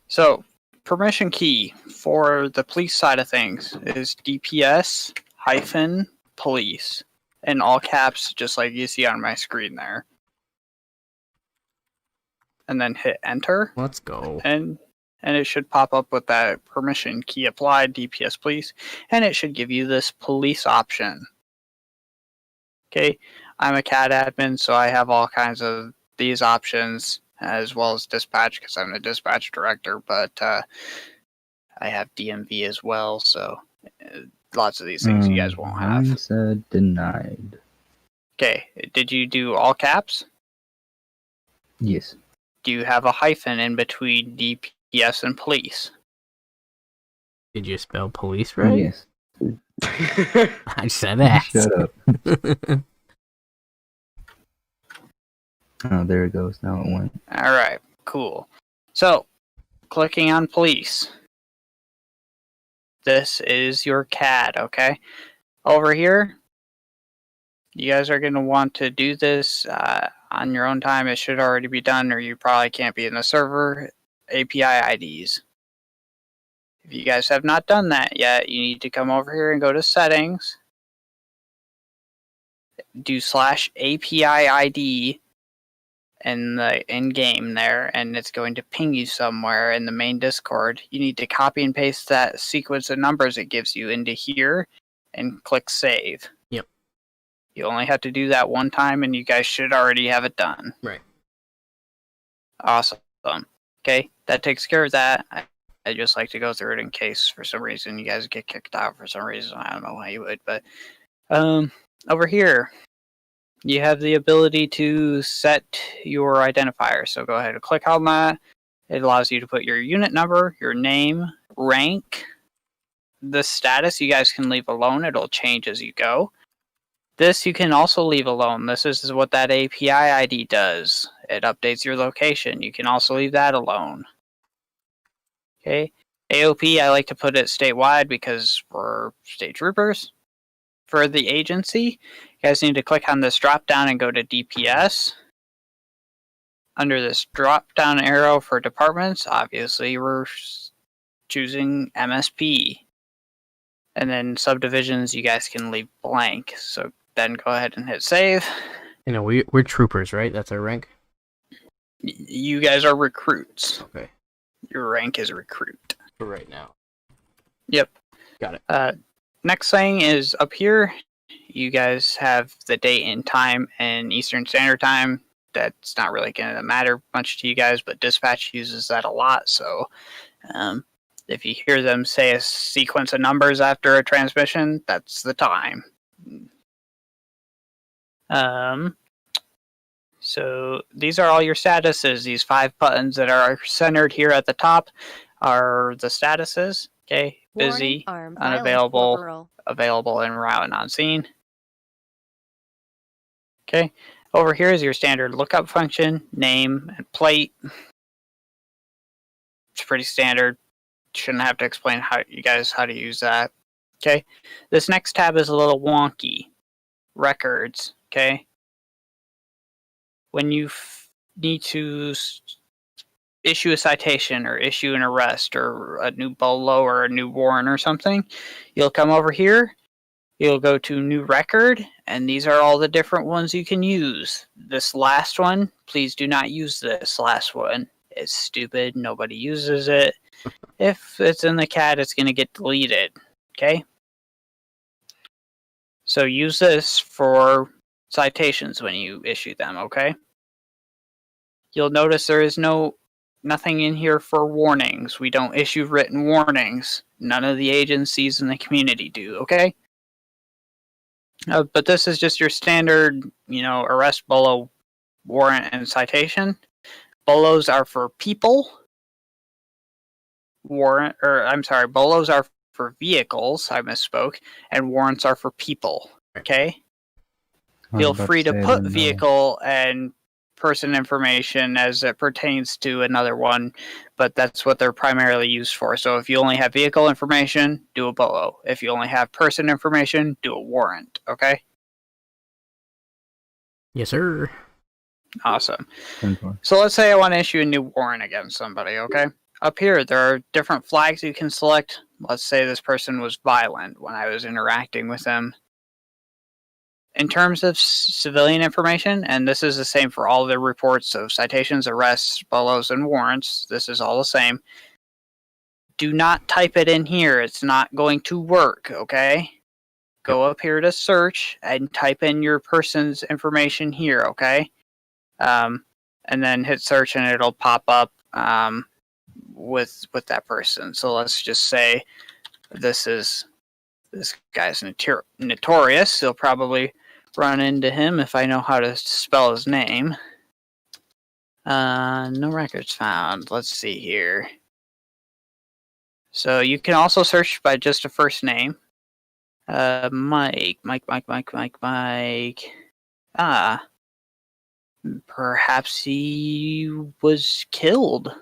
Speaker 1: So permission key for the police side of things is DPS-police in all caps, just like you see on my screen there. And then hit enter.
Speaker 4: do. Let's go.
Speaker 1: And and it should pop up with that permission key applied, DPS police, and it should give you this police option. Okay, I'm a CAD admin, so I have all kinds of these options, as well as dispatch, because I'm the dispatch director, but I have DMV as well, so lots of these things you guys won't have.
Speaker 2: Mine said denied.
Speaker 1: Okay, did you do all caps?
Speaker 2: Yes.
Speaker 1: Do you have a hyphen in between DPS and police?
Speaker 4: Did you spell police right?
Speaker 2: Yes.
Speaker 4: I said that.
Speaker 2: Shut up. Oh, there it goes. Now it went.
Speaker 1: Alright, cool. So, clicking on police. This is your CAD, okay? Over here, you guys are going to want to do this on your own time. It should already be done, or you probably can't be in the server. API IDs. If you guys have not done that yet, you need to come over here and go to settings. Do /API ID in the in-game there, and it's going to ping you somewhere in the main Discord. You need to copy and paste that sequence of numbers it gives you into here and click save.
Speaker 4: Yep.
Speaker 1: You only have to do that one time, and you guys should already have it done.
Speaker 4: Right.
Speaker 1: Awesome. Okay, that takes care of that. I just like to go through it in case for some reason you guys get kicked out for some reason. I don't know why you would, but over here you have the ability to set your identifier. So go ahead and click on that. It allows you to put your unit number, your name, rank, the status you guys can leave alone. It'll change as you go. This you can also leave alone. This is what that API ID does. It updates your location. You can also leave that alone. Okay. AOP, I like to put it statewide because we're state troopers. For the agency, you guys need to click on this drop down and go to DPS. Under this drop down arrow for departments, obviously we're choosing MSP. And then subdivisions, you guys can leave blank. So then go ahead and hit save.
Speaker 4: You know, we're troopers, right? That's our rank?
Speaker 1: You guys are recruits.
Speaker 4: Okay.
Speaker 1: Your rank is recruit.
Speaker 4: For right now.
Speaker 1: Yep.
Speaker 4: Got it.
Speaker 1: Next thing is up here. You guys have the date and time in Eastern Standard Time. That's not really going to matter much to you guys, but dispatch uses that a lot. So if you hear them say a sequence of numbers after a transmission, that's the time. So these are all your statuses. These 5 buttons that are centered here at the top are the statuses. Okay, busy, unavailable, available, en route, and on scene. Okay, over here is your standard lookup function, name and plate. It's pretty standard. Shouldn't have to explain how to use that. Okay, this next tab is a little wonky. Records. Okay, when you need to issue a citation or issue an arrest or a new bolo or a new warrant or something, you'll come over here, you'll go to new record, and these are all the different ones you can use. This last one, please do not use this last one. It's stupid, nobody uses it. If it's in the CAD, it's going to get deleted, okay? So use this for citations when you issue them, okay? You'll notice there is nothing in here for warnings. We don't issue written warnings. None of the agencies in the community do, okay? But this is just your standard, arrest, bolo, warrant, and citation. Bolos are for people. Bolos are for vehicles. I misspoke. And warrants are for people, okay? Feel free to put vehicle and person information as it pertains to another one, but that's what they're primarily used for. So if you only have vehicle information, do a bolo. If you only have person information, do a warrant, okay?
Speaker 4: Yes, sir.
Speaker 1: Awesome. So let's say I want to issue a new warrant against somebody, okay? Up here, there are different flags you can select. Let's say this person was violent when I was interacting with them. In terms of civilian information, and this is the same for all the reports of citations, arrests, bolos, and warrants, this is all the same. do not type it in here. It's not going to work, okay? Go up here to search and type in your person's information here, okay? And then hit search and it'll pop up with that person. So let's just say this guy's notorious. He'll probably run into him if I know how to spell his name. No records found. Let's see here. So you can also search by just a first name. Mike. Ah. Perhaps he was killed.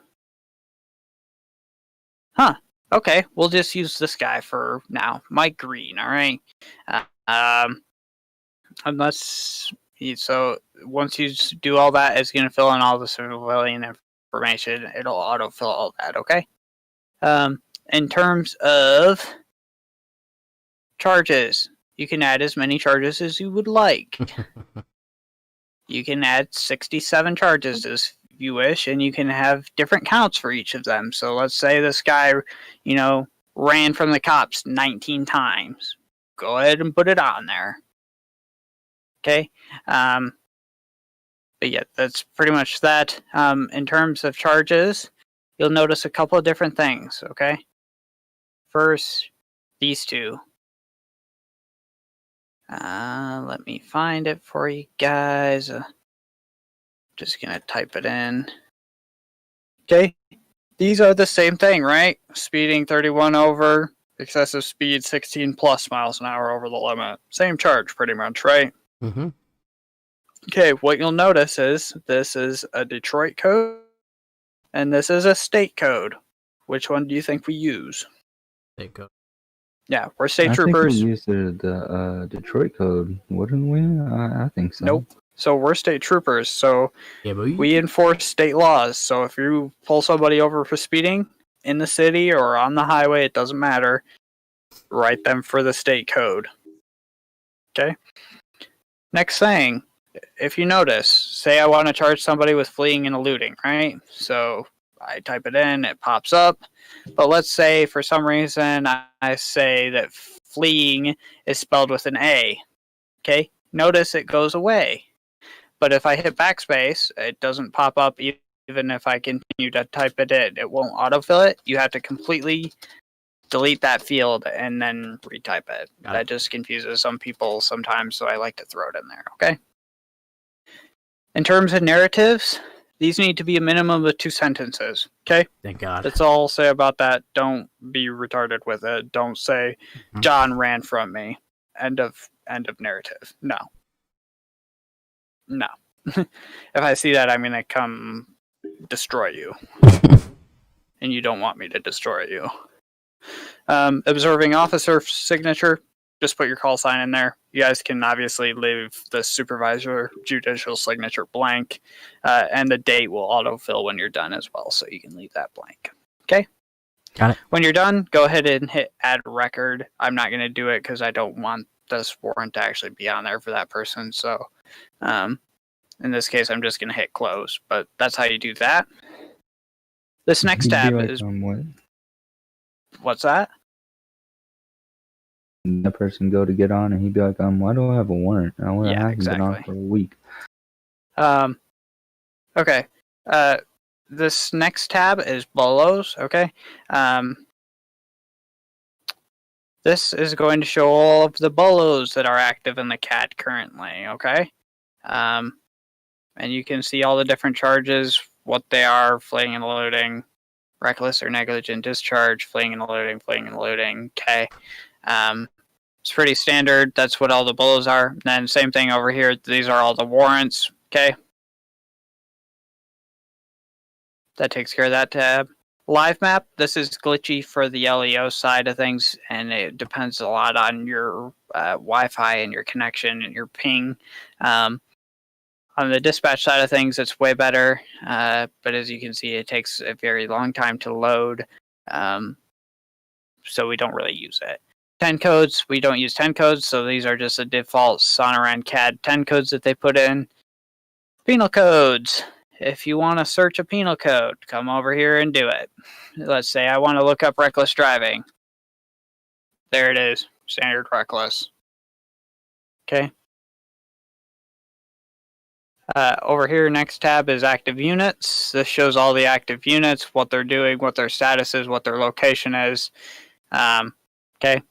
Speaker 1: Huh. Okay, we'll just use this guy for now. Mike Green, alright? So once you do all that, it's going to fill in all the civilian information. It'll autofill all that, okay? In terms of charges, you can add as many charges as you would like. You can add 67 charges as you wish, and you can have different counts for each of them. So let's say this guy, ran from the cops 19 times. Go ahead and put it on there. Okay? But yeah, that's pretty much that. In terms of charges, you'll notice a couple of different things, okay? First, these two. Let me find it for you guys. Just gonna type it in. Okay, these are the same thing, right? Speeding 31 over, excessive speed 16 plus miles an hour over the limit. Same charge, pretty much, right?
Speaker 4: Mm-hmm.
Speaker 1: Okay, what you'll notice is this is a Detroit code, and this is a state code. Which one do you think we use?
Speaker 4: State code.
Speaker 1: Yeah, we're state
Speaker 2: I
Speaker 1: troopers.
Speaker 2: think we used the Detroit code, wouldn't we? I think so.
Speaker 1: Nope. So we're state troopers. So
Speaker 4: Yeah, but
Speaker 1: we enforce state laws. So if you pull somebody over for speeding in the city or on the highway, it doesn't matter. Write them for the state code. Okay. Next thing, if you notice, say I want to charge somebody with fleeing and eluding, right? So I type it in, it pops up. But let's say for some reason I say that fleeing is spelled with an A. Okay? Notice it goes away. But if I hit backspace, it doesn't pop up even if I continue to type it in. It won't autofill it. You have to completely delete that field and then retype it. That just confuses some people sometimes, so I like to throw it in there, okay? In terms of narratives, these need to be a minimum of 2 sentences, okay?
Speaker 4: Thank God.
Speaker 1: That's all I'll say about that. Don't be retarded with it. Don't say, John ran from me. End of narrative. No. If I see that, I'm going to come destroy you. And you don't want me to destroy you. Observing officer signature, just put your call sign in there. You guys can obviously leave the supervisor judicial signature blank, and the date will autofill when you're done as well, so you can leave that blank. Okay?
Speaker 4: Got it.
Speaker 1: When you're done, go ahead and hit add record. I'm not going to do it because I don't want this warrant to actually be on there for that person, so in this case, I'm just going to hit close, but that's how you do that. This next tab is... What's that?
Speaker 2: The person go to get on and he'd be like, why do I have a warrant? I haven't been on for a week.
Speaker 1: Okay. This next tab is bolos, okay? This is going to show all of the bolos that are active in the CAD currently, okay? And you can see all the different charges, what they are, fleeing and eluding, reckless or negligent discharge, fleeing and eluding, okay? It's pretty standard. That's what all the bolos are. And then same thing over here. These are all the warrants, okay? That takes care of that tab. Live map, this is glitchy for the LEO side of things, and it depends a lot on your Wi-Fi and your connection and your ping. On the dispatch side of things, it's way better, but as you can see, it takes a very long time to load, so we don't really use it. 10 codes, we don't use 10 codes, so these are just the default Sonoran CAD 10 codes that they put in. Penal codes. if you want to search a penal code, come over here and do it. Let's say I want to look up reckless driving. There it is, standard reckless. Okay. Over here, next tab is active units. This shows all the active units, what they're doing, what their status is, what their location is. Okay.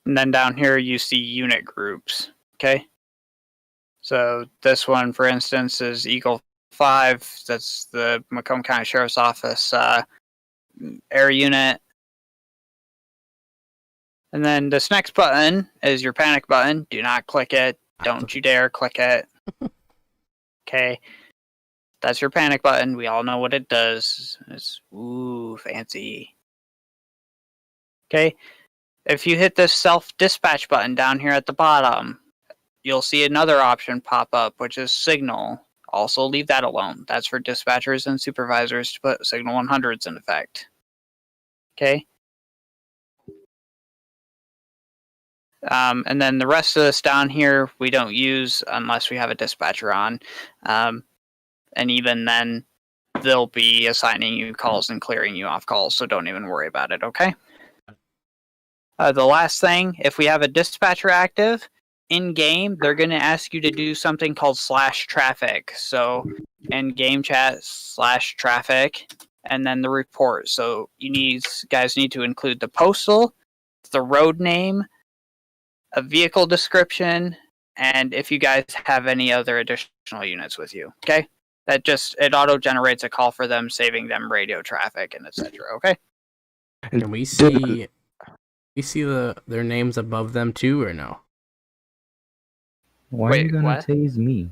Speaker 1: And then down here, you see unit groups. Okay. So this one, for instance, is Eagle 5. That's the Macomb County Sheriff's Office air unit. And then this next button is your panic button. Do not click it. Don't you dare click it. Okay. That's your panic button. We all know what it does. It's ooh, fancy. Okay. If you hit this self-dispatch button down here at the bottom, you'll see another option pop up, which is signal. Also leave that alone. That's for dispatchers and supervisors to put signal 100s in effect. Okay. And then the rest of this down here, we don't use unless we have a dispatcher on. And even then, they'll be assigning you calls and clearing you off calls, so don't even worry about it, okay? The last thing, if we have a dispatcher active, in-game, they're going to ask you to do something called /traffic. So, in-game chat /traffic, and then the report. So, guys need to include the postal, the road name, a vehicle description, and if you guys have any other additional units with you, okay? It auto-generates a call for them, saving them radio traffic and etc. Okay?
Speaker 4: Can we see their names above them too, or no?
Speaker 2: Why are you gonna tase me?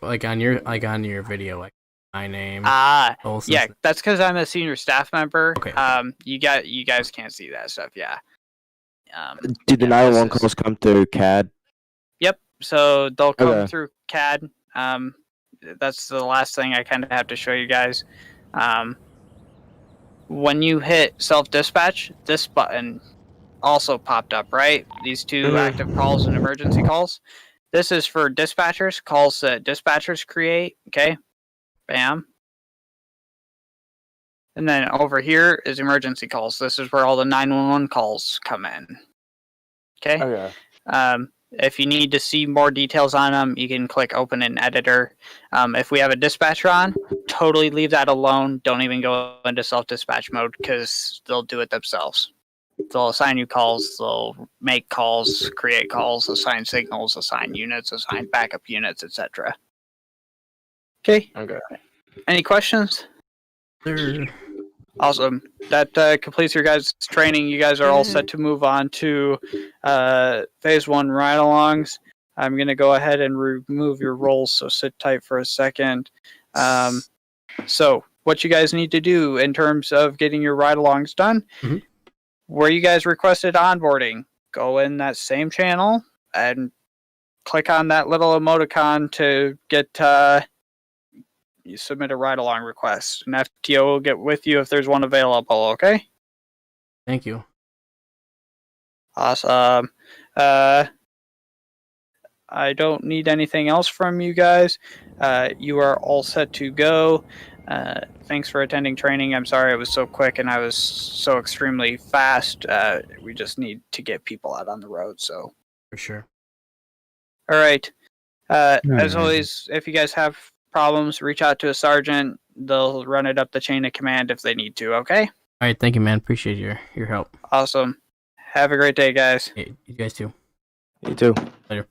Speaker 4: Like on your video, like my name.
Speaker 1: Yeah, that's because I'm a senior staff member.
Speaker 4: Okay.
Speaker 1: You guys can't see that stuff. Yeah.
Speaker 5: Do the 911 calls come through CAD?
Speaker 1: Yep. So they'll come through CAD. That's the last thing I kind of have to show you guys. When you hit self-dispatch, this button also popped up, right? These two active calls and emergency calls. This is for dispatchers, calls that dispatchers create, okay? Bam. And then over here is emergency calls. This is where all the 911 calls come in. Okay?
Speaker 5: Okay.
Speaker 1: If you need to see more details on them, you can click open in editor. If we have a dispatcher on, totally leave that alone. Don't even go into self-dispatch mode because they'll do it themselves. They'll assign you calls, they'll make calls, create calls, assign signals, assign units, assign backup units, etc. Okay?
Speaker 5: Okay.
Speaker 1: Any questions? Awesome. That completes your guys' training. You guys are all set to move on to phase 1 ride-alongs. I'm going to go ahead and remove your roles, so sit tight for a second. So what you guys need to do in terms of getting your ride-alongs done, where you guys requested onboarding, go in that same channel and click on that little emoticon to get... you submit a ride-along request. An FTO will get with you if there's one available, okay?
Speaker 4: Thank you.
Speaker 1: Awesome. I don't need anything else from you guys. You are all set to go. Thanks for attending training. I'm sorry it was so quick and I was so extremely fast. We just need to get people out on the road, so.
Speaker 4: For sure.
Speaker 1: All right. As always, if you guys have problems, reach out to a sergeant. They'll run it up the chain of command if they need to, okay?
Speaker 4: All right, thank you, man. Appreciate your help.
Speaker 1: Awesome. Have a great day, guys.
Speaker 4: Hey, you guys too.
Speaker 5: You too.
Speaker 4: Later.